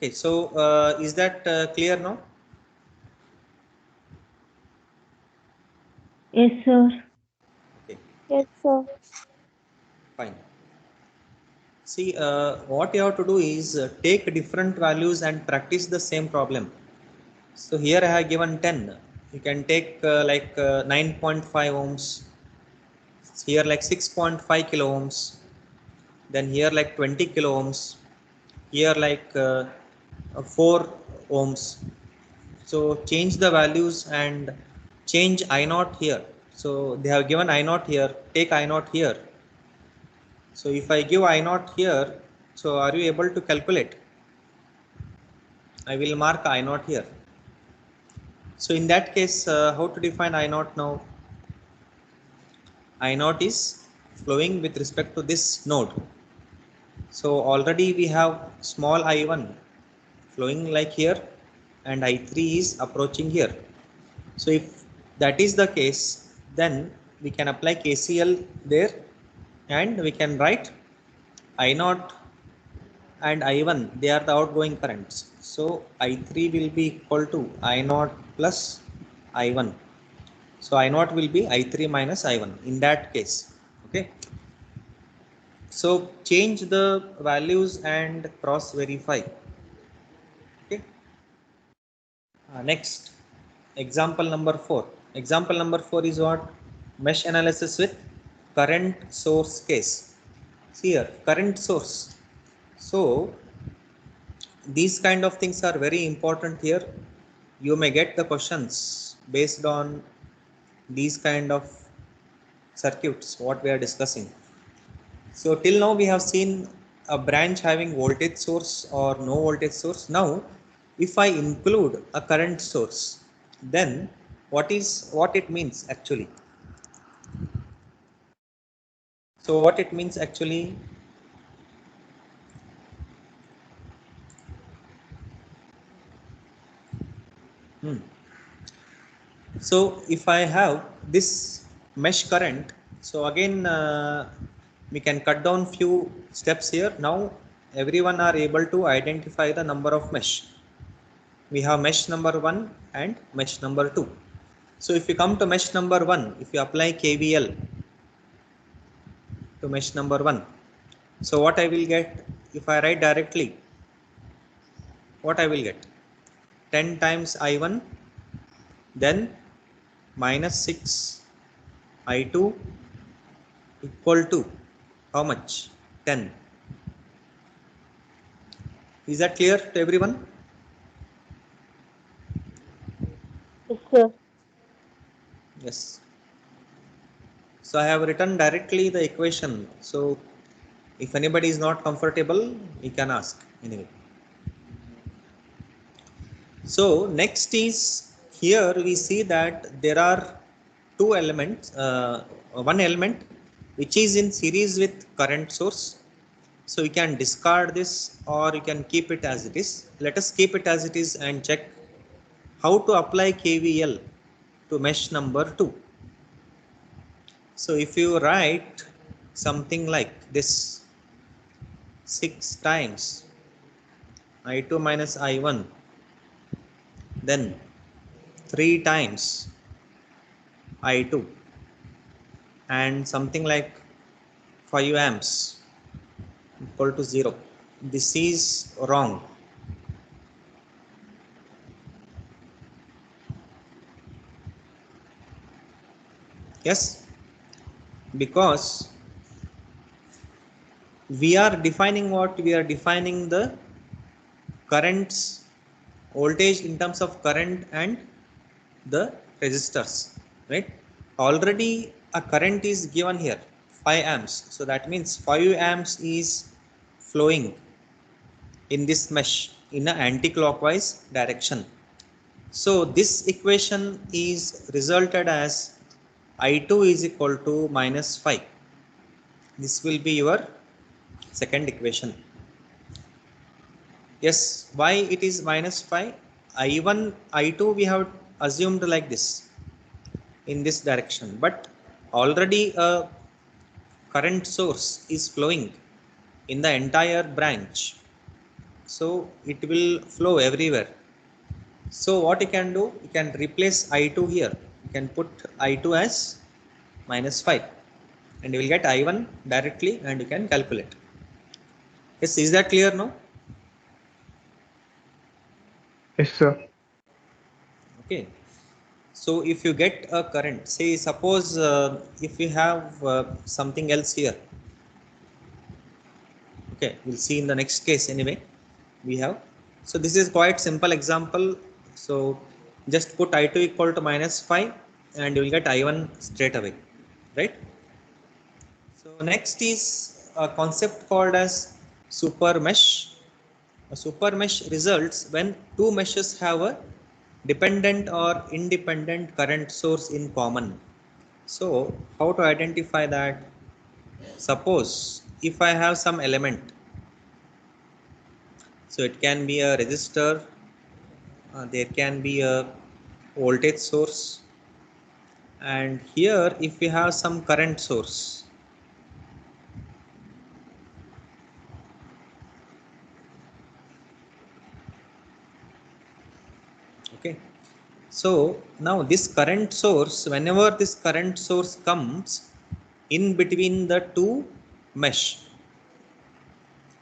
A: Okay, so is that clear now?
C: Yes, sir.
A: Okay,
C: Yes, sir.
A: fine. See, what you have to do is take different values and practice the same problem. So here I have given 10. You can take 9.5 ohms. Here like 6.5 kilo ohms. Then here like 20 kilo ohms. Here like 4 ohms. So change the values and change I0 here. So they have given I0 here. Take I0 here. So if I give I0 here, so are you able to calculate? I will mark I0 here. So in that case, how to define I0 now? I0 is flowing with respect to this node. So already we have small I1 flowing like here and I3 is approaching here. So if that is the case, then we can apply KCL there and we can write I0 and I1, they are the outgoing currents. So I3 will be equal to I0 plus I1. So I0 will be I3 minus I1 in that case. Okay. So change the values and cross verify. Okay. Next, example number 4. Example number 4 is what? Mesh analysis with current source case. See here, current source. So these kind of things are very important here. You may get the questions based on these kind of circuits what we are discussing. So till now we have seen a branch having voltage source or no voltage source. Now if I include a current source, then what it means actually? So what it means actually? So if I have this mesh current, so again we can cut down few steps here. Now everyone are able to identify the number of mesh. We have mesh number 1 and mesh number 2. So if you come to mesh number 1, if you apply KVL to mesh number 1, so what I will get if I write directly? What I will get? 10 times I1, then minus 6 I2 equal to how much? 10. Is that clear to everyone?
C: Yes, sir.
A: Yes. So I have written directly the equation. So if anybody is not comfortable, you can ask anyway. So next is, here we see that there are two elements, one element which is in series with current source. So you can discard this or you can keep it as it is. Let us keep it as it is and check how to apply KVL to mesh number 2. So if you write something like this, 6 times I2 minus I1, then 3 times I2, and something like 5 amps equal to 0. This is wrong. Yes, because we are defining what? We are defining the currents, voltage in terms of current and the resistors, right? Already a current is given here, 5 amps. So that means 5 amps is flowing in this mesh in an anti-clockwise direction. So this equation is resulted as I2 is equal to minus 5. This will be your second equation. Yes, why it is minus 5? I1, I2 we have assumed like this in this direction, but already a current source is flowing in the entire branch. So it will flow everywhere. So what you can do, you can replace I2 here. You can put I2 as minus 5 and you will get I1 directly and you can calculate. Yes, is that clear now?
B: Yes, sir.
A: Okay. So if you get a current, say suppose if you have something else here. Okay, we'll see in the next case anyway. We have. So this is quite simple example. So just put I2 equal to minus 5 and you will get I1 straight away, right? So next is a concept called as super mesh. A super mesh results when two meshes have a dependent or independent current source in common. So how to identify that? Suppose if I have some element, so it can be a resistor, there can be a voltage source, and here if we have some current source. Okay, so now this current source, whenever this current source comes in between the two mesh,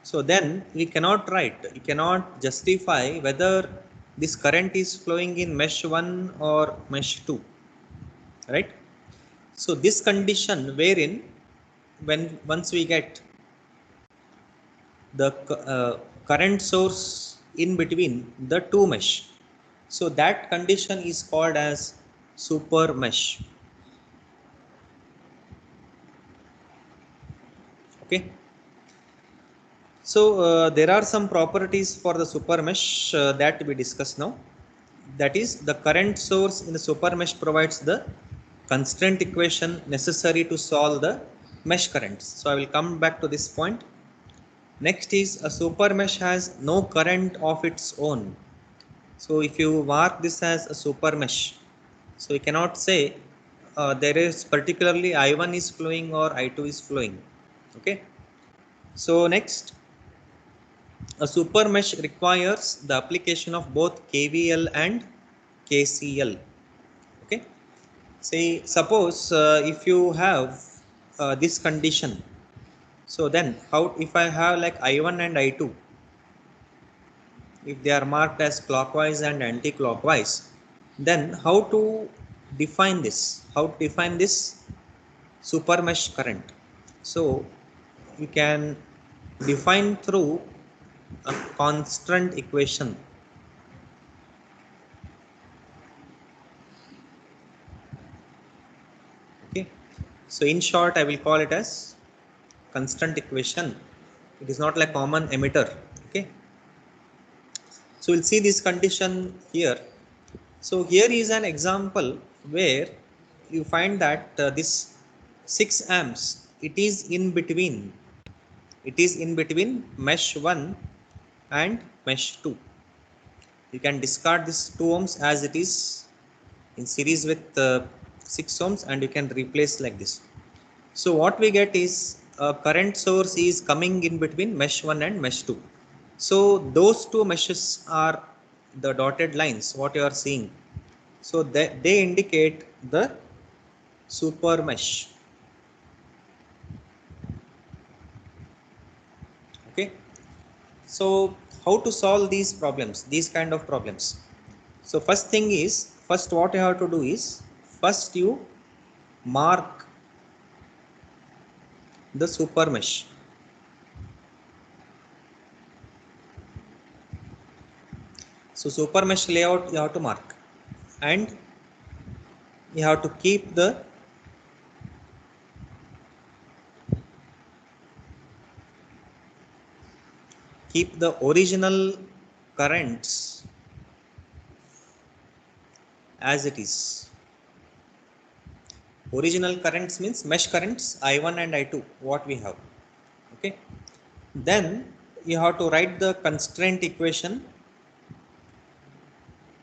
A: so then we cannot write, we cannot justify whether this current is flowing in mesh 1 or mesh 2, right? So this condition wherein when once we get the current source in between the two mesh, so that condition is called as super mesh. Okay, So there are some properties for the super mesh that we discuss now. That is, the current source in the super mesh provides the constraint equation necessary to solve the mesh currents. So I will come back to this point. Next is, a super mesh has no current of its own. So if you mark this as a super mesh, so you cannot say there is particularly I1 is flowing or I2 is flowing. Okay. So next, a super mesh requires the application of both KVL and KCL. Okay. Say suppose if you have this condition, so then how if I have like I1 and I2, if they are marked as clockwise and anti-clockwise, then how to define this? How to define this super mesh current? So you can define through a constant equation. Okay. So in short, I will call it as constant equation. It is not like common emitter. Okay. So we'll see this condition here. So here is an example where you find that this 6 amps, it is in between mesh 1 and mesh 2. You can discard this 2 ohms as it is in series with 6 ohms, and you can replace like this. So what we get is a current source is coming in between mesh 1 and mesh 2. So those two meshes are the dotted lines what you are seeing. So they indicate the super mesh. Okay. So how to solve these problems, these kind of problems? So first what you have to do is, first you mark the super mesh. So super mesh layout you have to mark, and you have to keep the original currents as it is. Original currents means mesh currents I1 and I2 what we have. Okay. Then you have to write the constraint equation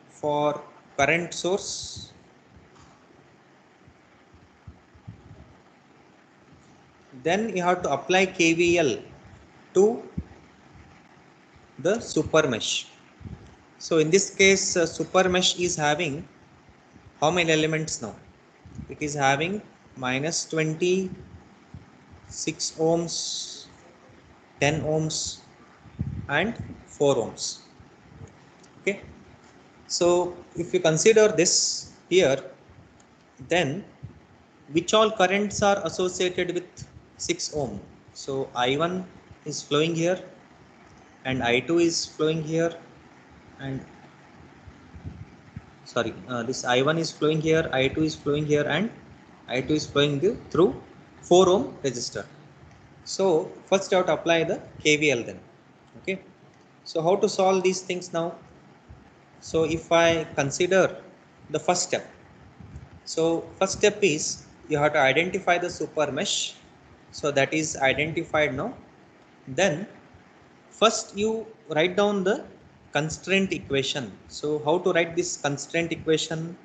A: for current source. Then you have to apply KVL to the super mesh. So in this case, super mesh is having how many elements now? It is having minus 20, 6 ohms, 10 ohms and 4 ohms. Okay. So if you consider this here, then which all currents are associated with 6 ohm? So I1 is flowing here, and I2 is flowing here, and this I1 is flowing here, I2 is flowing here, and I2 is flowing through 4 ohm resistor. So first you have to apply the KVL then. Okay. So how to solve these things now? So if I consider the first step, so first step is you have to identify the super mesh. So that is identified now. Then first you write down the constraint equation. So how to write this constraint equation?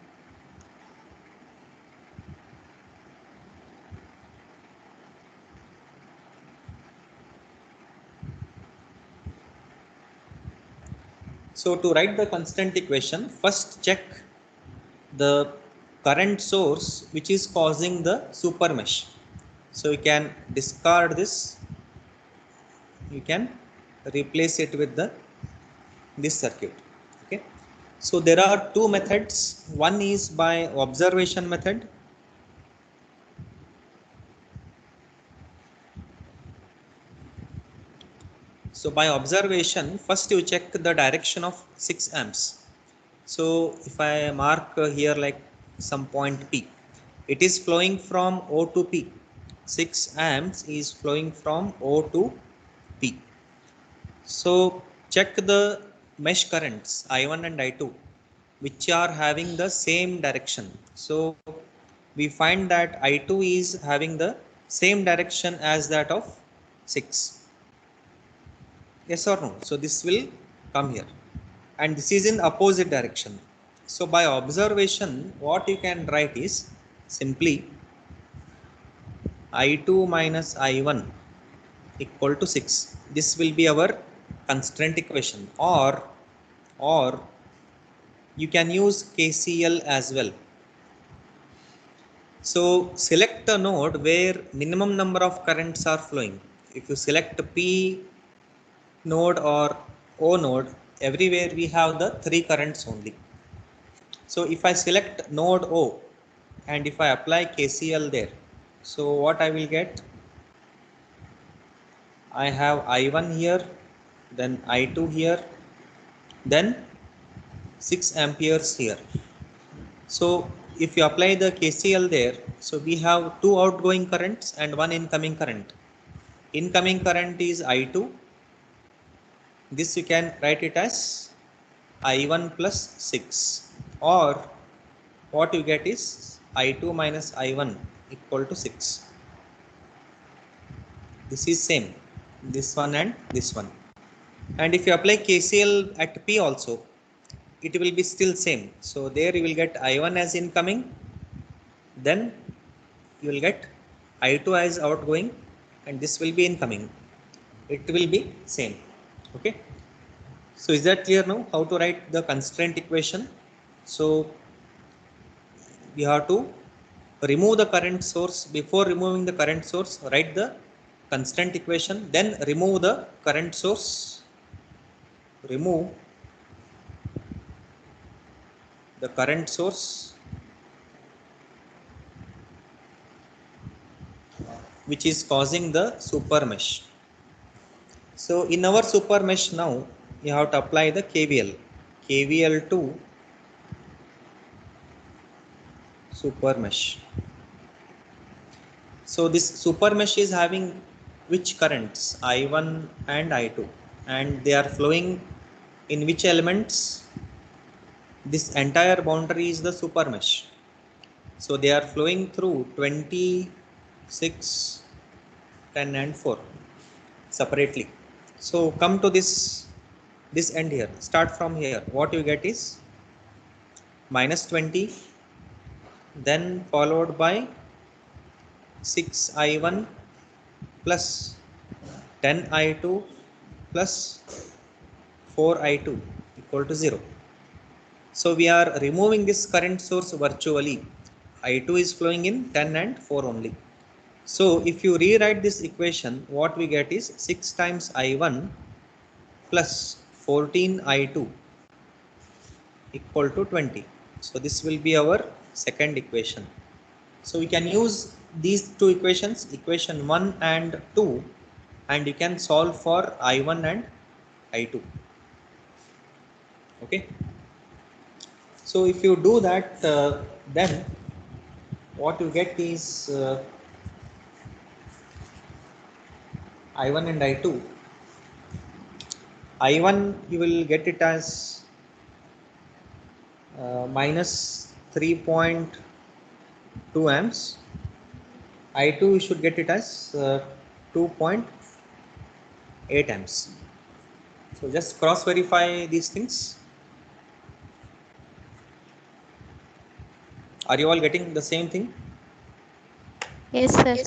A: So to write the constraint equation, first check the current source which is causing the super mesh. So you can discard this, you can replace it with this circuit. Okay. So there are two methods. One is by observation method. So by observation, first you check the direction of 6 amps. So if I mark here like some point P, it is flowing from O to P. 6 amps is flowing from O to P. So check the mesh currents I1 and I2 which are having the same direction. So we find that I2 is having the same direction as that of 6. Yes or no? So this will come here and this is in opposite direction. So by observation what you can write is simply I2 minus I1 equal to 6. This will be our constraint equation, or you can use KCL as well. So select a node where minimum number of currents are flowing. If you select P node or O node, everywhere we have the 3 currents only. So if I select node O and if I apply KCL there, so what I will get? I have I1 here, then I2 here, then 6 amperes here. So if you apply the KCL there, so we have 2 outgoing currents and 1 incoming current. Incoming current is I2. This you can write it as I1 plus 6, or what you get is I2 minus I1 equal to 6. This is same, this one and this one. And if you apply KCL at P also, it will be still same. So there you will get I1 as incoming, then you will get I2 as outgoing, and this will be incoming. It will be same. Okay. So is that clear now how to write the constraint equation? So we have to remove the current source. Before removing the current source, write the constraint equation, then remove the current source, remove the current source which is causing the super mesh. So in our super mesh now, you have to apply the KVL. KVL to super mesh. So this super mesh is having which currents? I1 and I2, and they are flowing in which elements? This entire boundary is the super mesh. So they are flowing through 20, 6, 10 and 4 separately. So come to this end here. Start from here. What you get is minus 20, then followed by 6I1 plus 10I2 plus 4I2 equal to 0. So we are removing this current source virtually. I2 is flowing in 10 and 4 only. So if you rewrite this equation, what we get is 6 times I1 plus 14I2 equal to 20. So this will be our second equation. So we can use these two equations, equation 1 and 2, and you can solve for I1 and I2. Okay. So if you do that, then what you get is I1 and I2. I1 you will get it as minus 3.2 amps. I2 you should get it as 2.8 amps. So just cross verify these things. Are you all getting the same thing?
C: Yes, sir.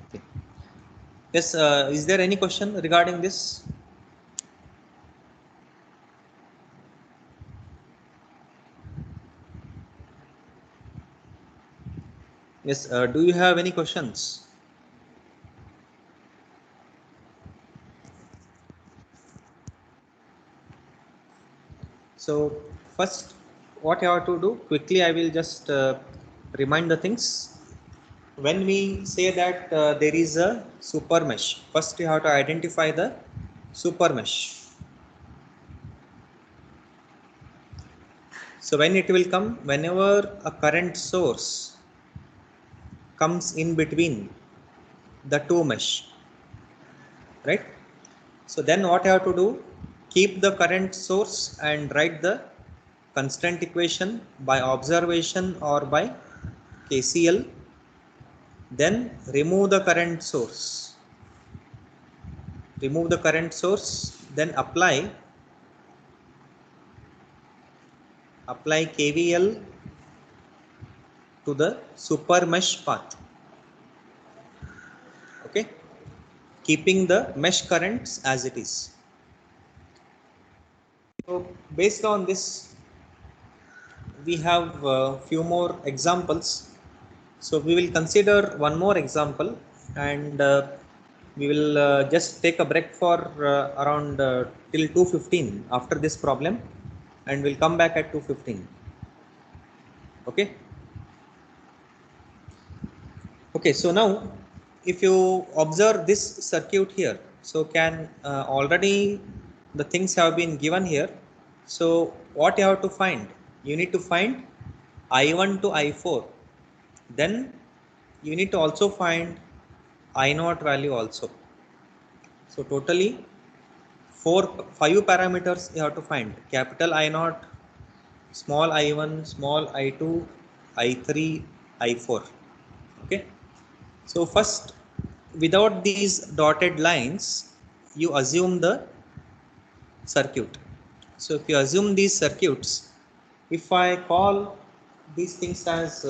A: Okay. Yes, is there any question regarding this? Yes, do you have any questions? So first, what you have to do quickly, I will just remind the things. When we say that there is a super mesh, first you have to identify the super mesh. So when it will come, whenever a current source comes in between the two mesh, right? So then what I have to do, keep the current source and write the constant equation by observation or by KCL, then remove the current source, then apply KVL to the super mesh path, okay, keeping the mesh currents as it is. So based on this, we have a few more examples. So we will consider one more example, and we will just take a break for around till 2:15 after this problem, and we'll come back at 2:15. Okay. Okay, so now if you observe this circuit here, so can already the things have been given here. So what you have to find? You need to find I1 to I4. Then you need to also find I0 value also. So totally 5 parameters you have to find: capital I0, small I1, small I2, I3, I4. Okay. So first, without these dotted lines, you assume the circuit. So if you assume these circuits, if I call these things as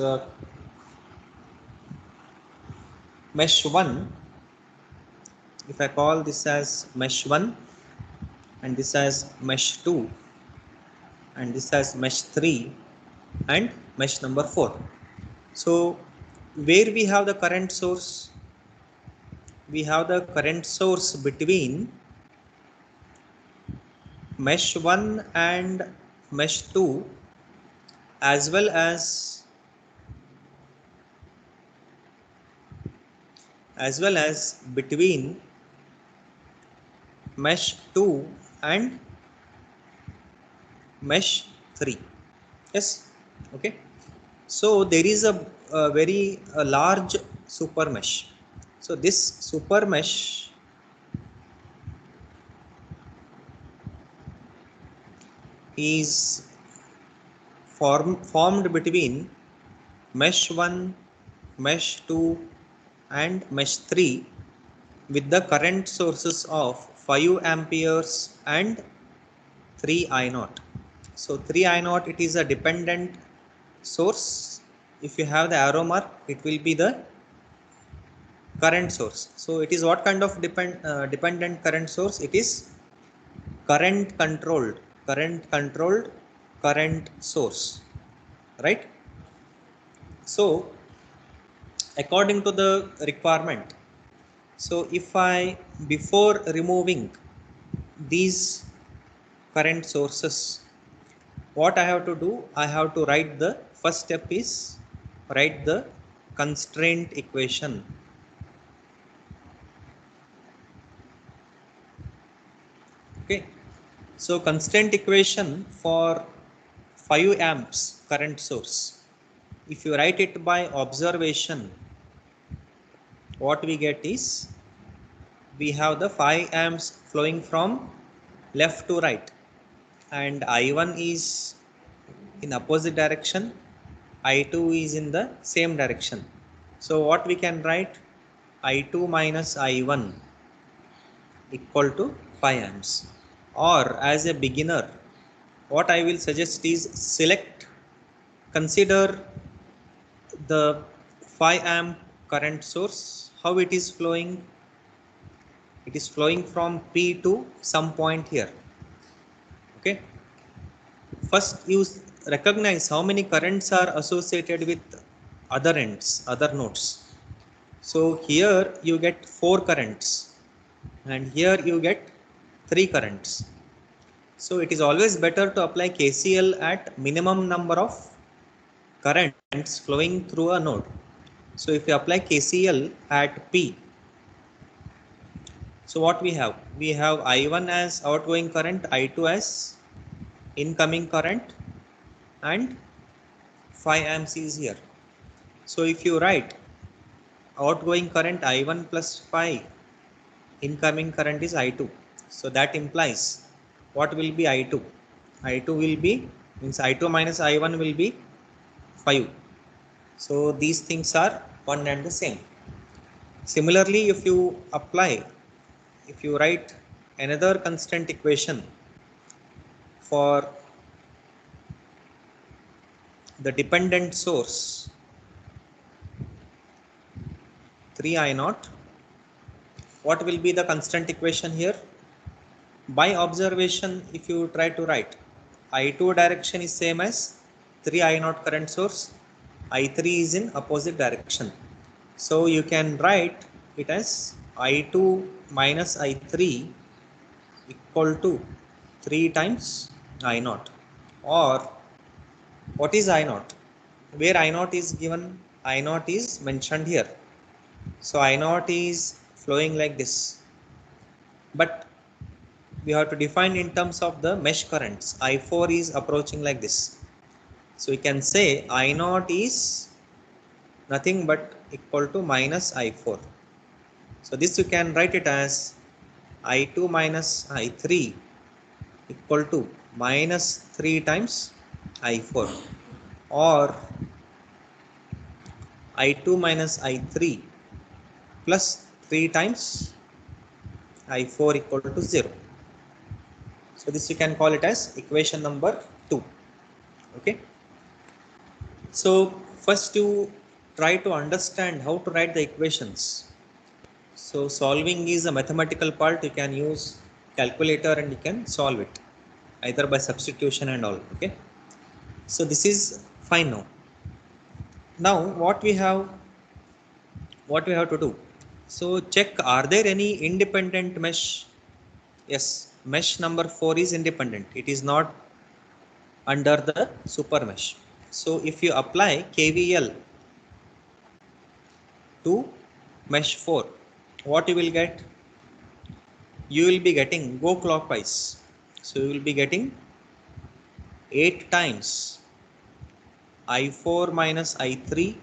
A: mesh 1, if I call this as mesh 1 and this as mesh 2 and this as mesh 3 and mesh number 4. So where we have the current source? We have the current source between mesh 1 and mesh 2, as well as between mesh 2 and mesh 3. Yes. Okay. So there is a very large super mesh. So this super mesh is formed between mesh 1, mesh 2 and mesh 3 with the current sources of 5 amperes and 3 I0. So 3 I0, it is a dependent source. If you have the arrow mark, it will be the current source. So it is what kind of dependent current source? It is current controlled current source, right? So according to the requirement, so if I, before removing these current sources, what I have to do, I have to write the first step is write the constraint equation. Okay, so constraint equation for 5 amps current source, if you write it by observation, what we get is, we have the 5 amps flowing from left to right, and I1 is in opposite direction, I2 is in the same direction. So what we can write? I2 minus I1 equal to 5 amps. Or as a beginner, what I will suggest is consider the 5 amp current source, how it is flowing. It is flowing from P to some point here. Okay. First, you recognize how many currents are associated with other ends, other nodes. So here you get 4 currents, and here you get 3 currents. So it is always better to apply KCL at minimum number of currents flowing through a node. So if you apply KCL at P, so what we have? We have I1 as outgoing current, I2 as incoming current, and 5 amps is here. So if you write outgoing current I1 plus 5, incoming current is I2. So that implies what will be I2? I2 will be, means I2 minus I1 will be 5. So these things are one and the same. Similarly, if you write another constant equation for the dependent source 3I0, what will be the constant equation here? By observation, if you try to write, I2 direction is same as 3I0 current source, I3 is in opposite direction. So you can write it as I2 minus I3 equal to 3 times I0. Or what is I0? Where I0 is given, I0 is mentioned here. So I0 is flowing like this. But we have to define in terms of the mesh currents. I4 is approaching like this. So we can say I0 is nothing but equal to minus I4. So this you can write it as I2 minus I3 equal to minus 3 times I4, or I2 minus I3 plus 3 times I4 equal to 0. So this you can call it as equation number 2. Okay. So first you try to understand how to write the equations. So solving is a mathematical part. You can use calculator and you can solve it either by substitution and all. Okay. So this is fine now. Now what we have to do? So check, are there any independent mesh? Yes, mesh number 4 is independent. It is not under the super mesh. So if you apply KVL to mesh 4, what you will get? You will be getting, go clockwise. So you will be getting 8 times I4 minus I3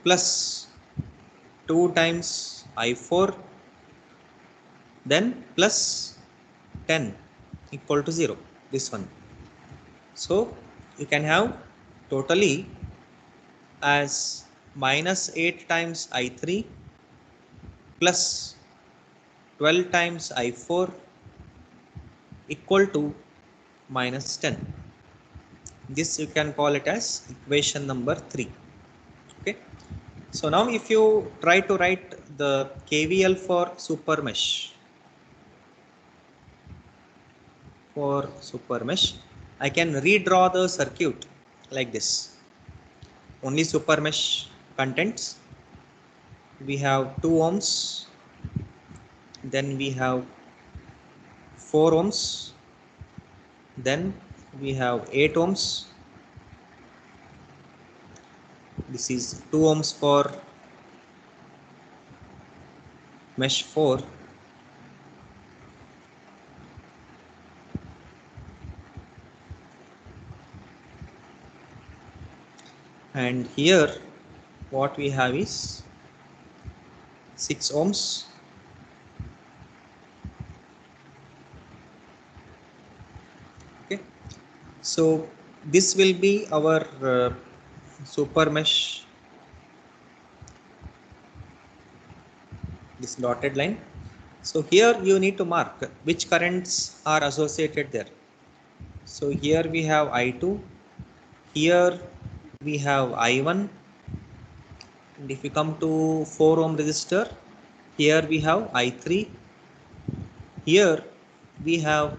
A: plus 2 times I4, then plus 10 equal to 0. This one. So you can have totally as minus 8 times I3 plus 12 times I4 equal to minus 10. This you can call it as equation number 3. Okay. So now if you try to write the KVL for super mesh, I can redraw the circuit like this. Only super mesh contents. We have 2 ohms, then we have 4 ohms, then we have 8 ohms. This is 2 ohms for mesh 4, and here what we have is 6 ohms. Okay, so this will be our super mesh, this dotted line. So here you need to mark which currents are associated there. So here we have I2, here we have I1, and if you come to 4 ohm resistor, here we have I3, here we have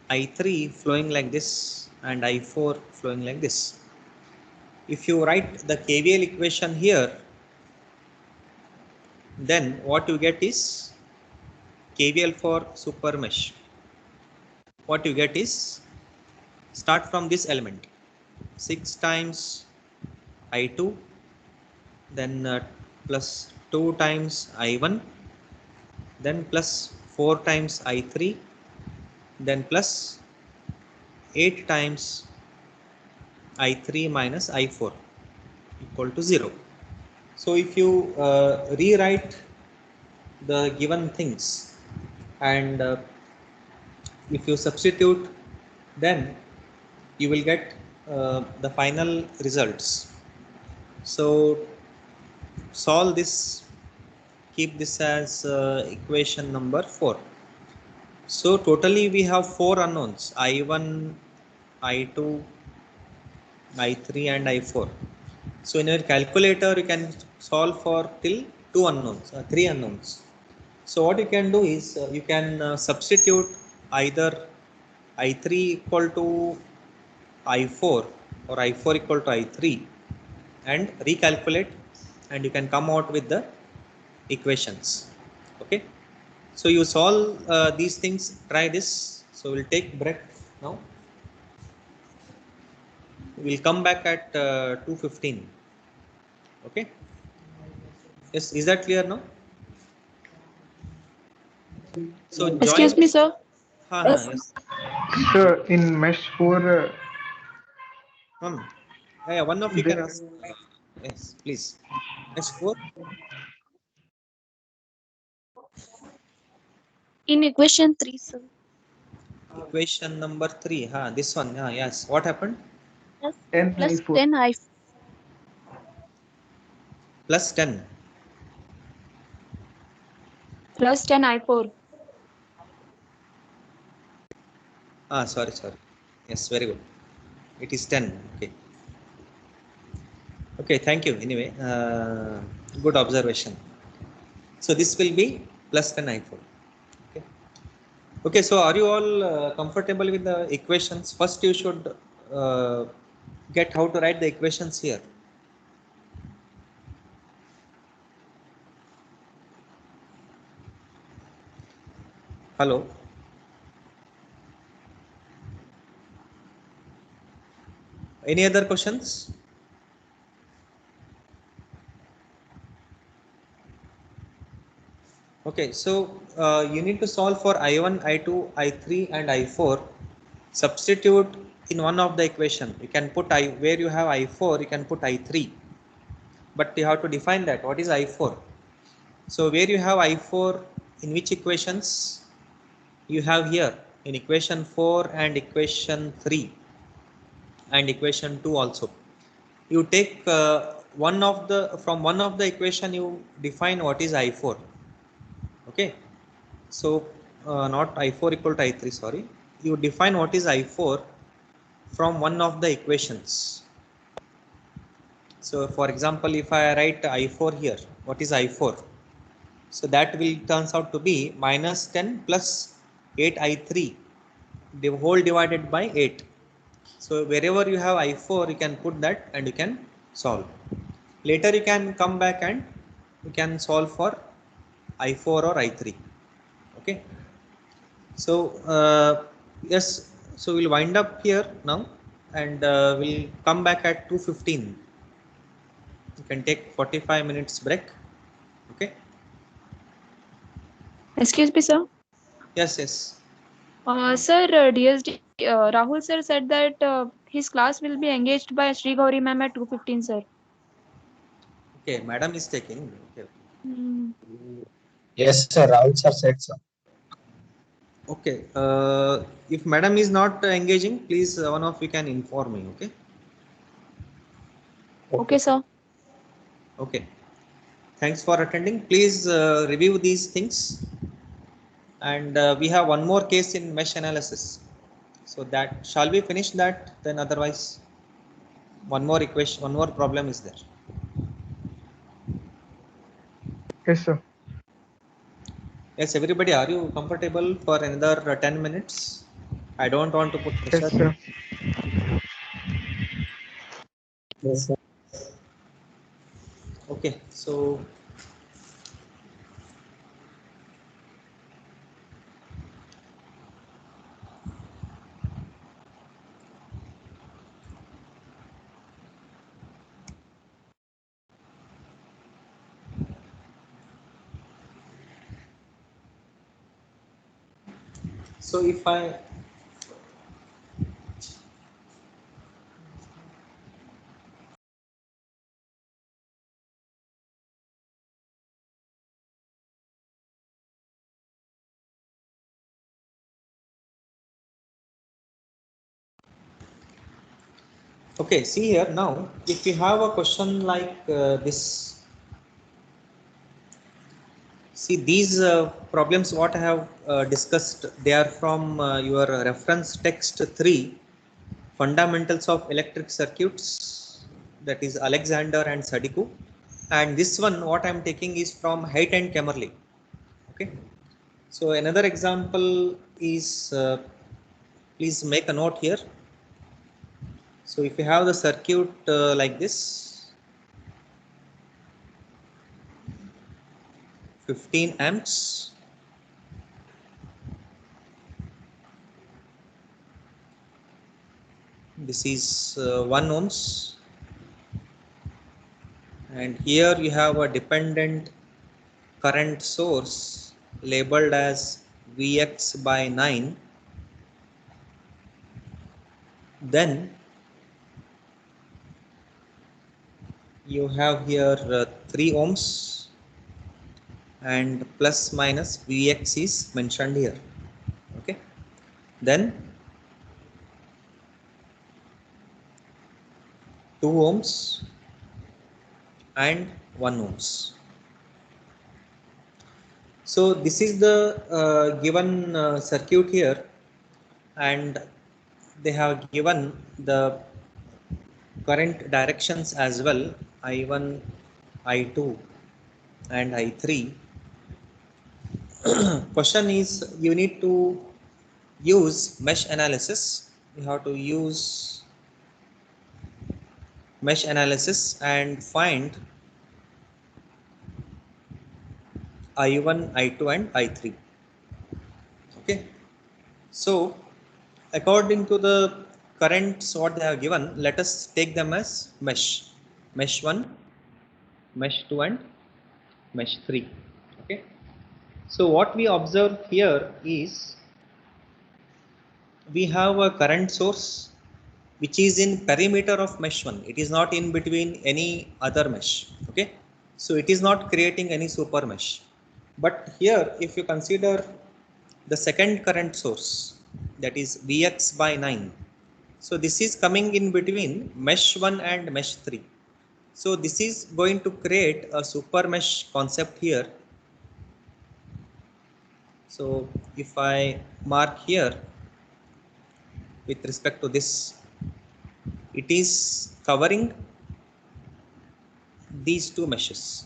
A: I3 flowing like this and I4 flowing like this. If you write the KVL equation here, then what you get is KVL for super mesh. What you get is, start from this element, 6 times I2, then plus 2 times I1, then plus 4 times I3, then plus 8 times I3 minus I4 equal to 0. So if you rewrite the given things and if you substitute, then you will get the final results. So solve this, keep this as equation number 4. So totally we have 4 unknowns, I1, I2, I3 and I4. So in your calculator you can solve for till 2 unknowns, 3 unknowns. So what you can do is you can substitute either I3 equal to I4 or I4 equal to I3 and recalculate, and you can come out with the equations. Okay, so you solve these things, try this. So we'll take break now. We'll come back at 2:15. Okay, yes, is that clear now? So
C: Excuse
A: join.
C: me, sir.
A: Yes.
B: Sir, in mesh 4,
A: Yeah, one of you can
B: there,
A: ask. Yes, please. Next 4.
C: In equation 3, sir.
A: Equation number 3. This one. Yes. What happened?
C: Plus,
B: 10
C: plus
B: I4.
C: 10 I.
A: Plus 10.
C: Plus 10 I4.
A: Sorry. Yes, very good. It is 10. Okay. Okay, thank you. Anyway, good observation. So this will be plus 10 I4. Okay. Okay, so are you all comfortable with the equations? First, you should get how to write the equations here. Hello. Any other questions? Okay, so you need to solve for I1, I2, I3 and I4. Substitute in one of the equation. You can put where you have I4, you can put I3. But you have to define that. What is I4? So where you have I4, in which equations? You have here in equation 4 and equation 3 and equation 2 also. You take one of the, from one of the equation you define what is I4. Okay, so not I4 equal to I3, sorry. You define what is I4 from one of the equations. So for example, if I write I4 here, what is I4? So that will turns out to be minus 10 plus 8 I3, the whole divided by 8. So wherever you have I4, you can put that and you can solve. Later you can come back and you can solve for I4 or I3. Okay. So yes, so we'll wind up here now and we'll come back at 2:15. You can take 45 minutes break. Okay.
C: Excuse me, sir.
A: Yes.
C: Sir, DSD, Rahul sir said that his class will be engaged by Sri Gauri ma'am at 2:15, sir.
A: Okay, madam is taking. Okay.
C: Hmm.
D: Yes, sir. Rahul sir said so.
A: Okay. If madam is not engaging, please one of you can inform me. Okay.
C: Okay, sir.
A: Okay. Thanks for attending. Please review these things. And we have one more case in mesh analysis. So that shall we finish that? Then otherwise, one more equation, one more problem is there.
B: yes, sir.
A: Yes, everybody, are you comfortable for another 10 minutes? I don't want to put
B: Yes,
A: pressure.
B: sir.
D: Yes, sir.
A: Okay, so if I Okay, see here now, if you have a question like this, see these problems what I have discussed, they are from your reference text 3, Fundamentals of Electric Circuits, that is Alexander and Sadiku, and this one what I am taking is from Height and Kemmerly. Okay, so another example is, please make a note here. So if you have the circuit like this, 15 amps, this is 1 ohms, and here you have a dependent current source labeled as Vx by 9. Then you have here 3 ohms, and plus minus Vx is mentioned here. Okay, then 2 ohms and 1 ohms. So this is the given circuit here, and they have given the current directions as well, I1, I2 and I3. Question is, you need to use mesh analysis. You have to use mesh analysis and find I1, I2 and I3. Okay, so according to the currents what they have given, let us take them as mesh. Mesh 1, mesh 2 and mesh 3. Okay, so what we observe here is, we have a current source which is in perimeter of mesh 1. It is not in between any other mesh. Okay, so it is not creating any super mesh. But here if you consider the second current source, that is Vx by 9, so this is coming in between mesh 1 and mesh 3. So this is going to create a super mesh concept here. So if I mark here with respect to this, it is covering these two meshes.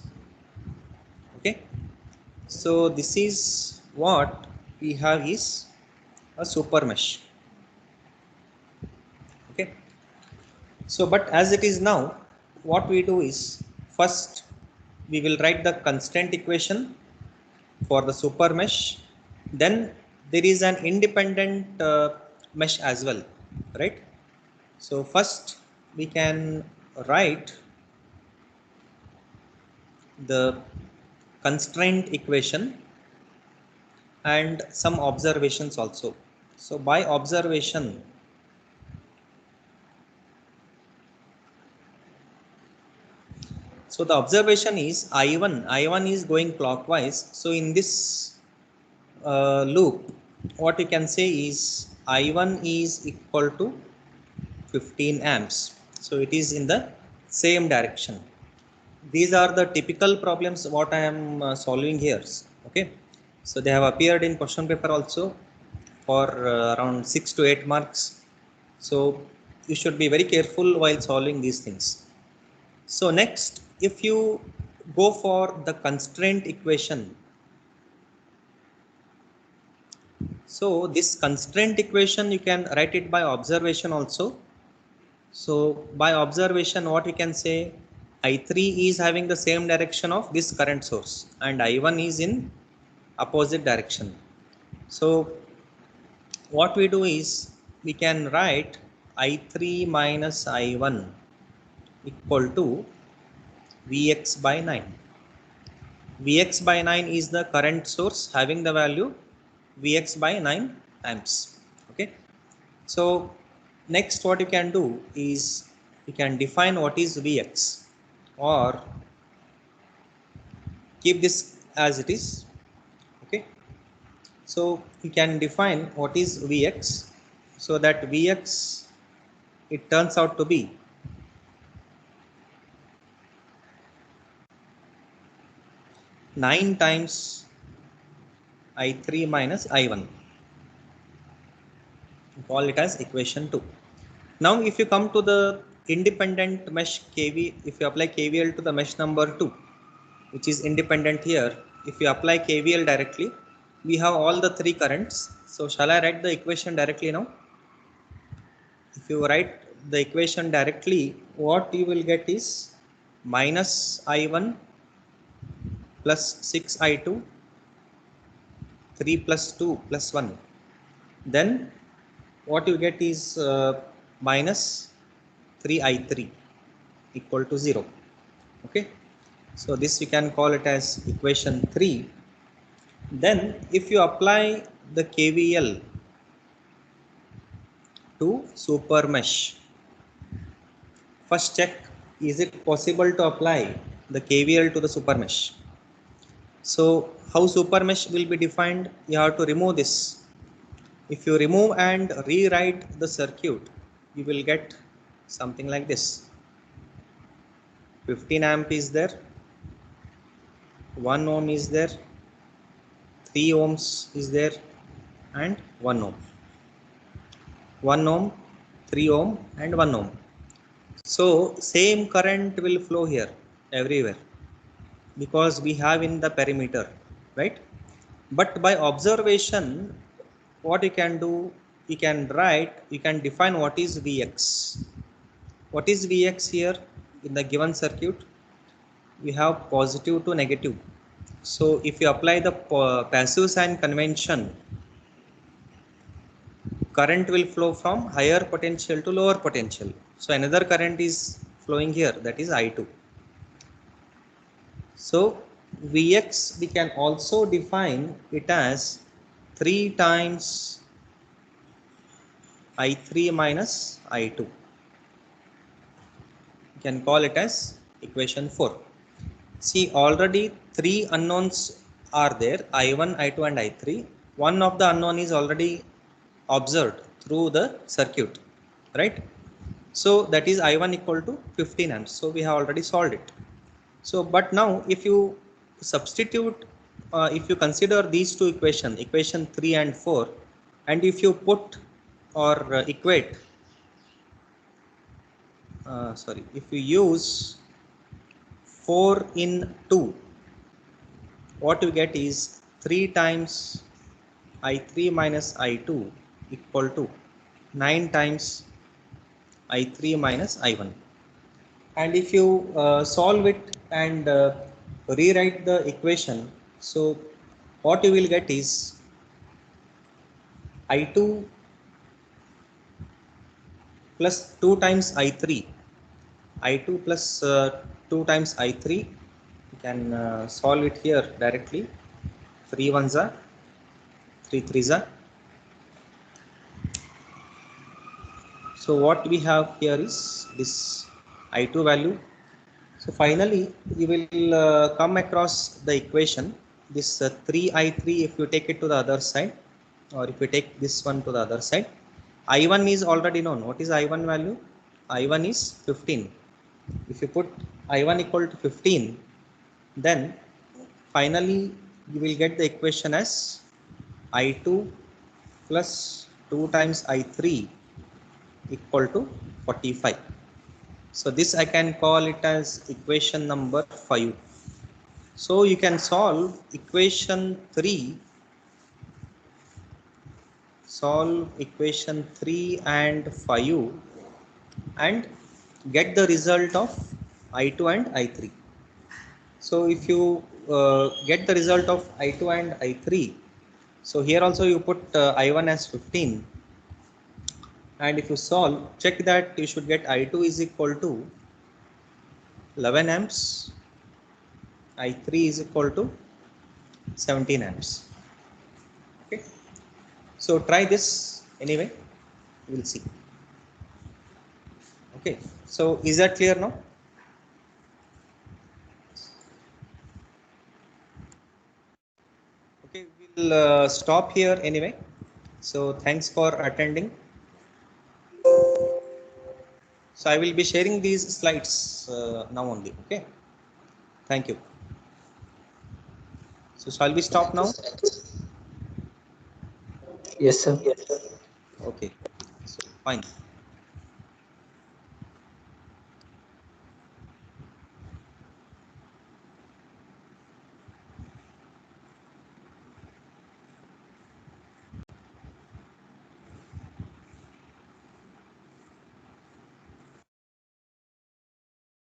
A: Okay, so this is what we have is a super mesh. Okay, so but as it is now, what we do is, first we will write the constraint equation for the super mesh. Then there is an independent mesh as well, right? So first we can write the constraint equation and some observations also. So by observation, so the observation is I1 is going clockwise. So in this loop, what you can say is I1 is equal to 15 amps. So it is in the same direction. These are the typical problems what I am solving here. Okay, so they have appeared in question paper also for around 6 to 8 marks. So you should be very careful while solving these things. So next, if you go for the constraint equation, so this constraint equation you can write it by observation also. So by observation, what we can say, I3 is having the same direction of this current source and I1 is in opposite direction. So what we do is, we can write I3 minus I1 equal to Vx by 9. Vx by 9 is the current source having the value Vx by 9 amps. Okay, so next what you can do is, you can define what is Vx, or keep this as it is. Okay, so you can define what is Vx, so that Vx, it turns out to be 9 times I3 minus I1. Call it as equation 2. Now if you come to the independent mesh KV, if you apply KVL to the mesh number 2, which is independent here, if you apply KVL directly, we have all the 3 currents. So shall I write the equation directly now? If you write the equation directly, what you will get is minus I1 plus 6I2, 3 plus 2 plus 1. Then what you get is minus 3I3 equal to 0. Okay, so this we can call it as equation 3. Then if you apply the KVL to super mesh, first check, is it possible to apply the KVL to the super mesh? So how super mesh will be defined? You have to remove this. If you remove and rewrite the circuit, you will get something like this. 15 amp is there, 1 ohm is there, 3 ohms is there, and 1 ohm. 1 ohm, 3 ohm, and 1 ohm. So same current will flow here everywhere because we have in the perimeter, right? But by observation, what you can do, you can define what is Vx. What is Vx here in the given circuit? We have positive to negative. So if you apply the passive sign convention, current will flow from higher potential to lower potential. So another current is flowing here, that is I2. So Vx we can also define it as 3 times I3 minus I2. You can call it as equation 4. See, already 3 unknowns are there, I1, I2 and I3. One of the unknown is already observed through the circuit, right? So that is I1 equal to 15 amps. So we have already solved it. So but now if you substitute, if you consider these two equations, equation 3 and 4, and if you put or equate, if you use 4 in 2, what you get is 3 times I3 minus I2 equal to 9 times I3 minus I1. And if you solve it and rewrite the equation, so what you will get is I2 plus 2 times I3, I2 plus 2 times I3, you can solve it here directly. 3 ones are 3 threes are. So what we have here is this I2 value. So finally you will come across the equation, this 3I3, if you take it to the other side, or if you take this one to the other side, I1 is already known. What is I1 value? I1 is 15. If you put I1 equal to 15, then finally you will get the equation as I2 plus 2 times I3 equal to 45. So this I can call it as equation number 5. So you can solve equation 3, solve equation 3 and 5 and get the result of I2 and I3. So if you get the result of I2 and I3, so here also you put I1 as 15, and if you solve, check that you should get I2 is equal to 11 amps, I3 is equal to 17 amps. Okay, so try this anyway, we'll see. Okay, so is that clear now? Okay, we'll stop here anyway. So thanks for attending. So I will be sharing these slides now only. Okay, thank you. So shall we stop now?
D: Yes, sir.
A: Okay. So fine.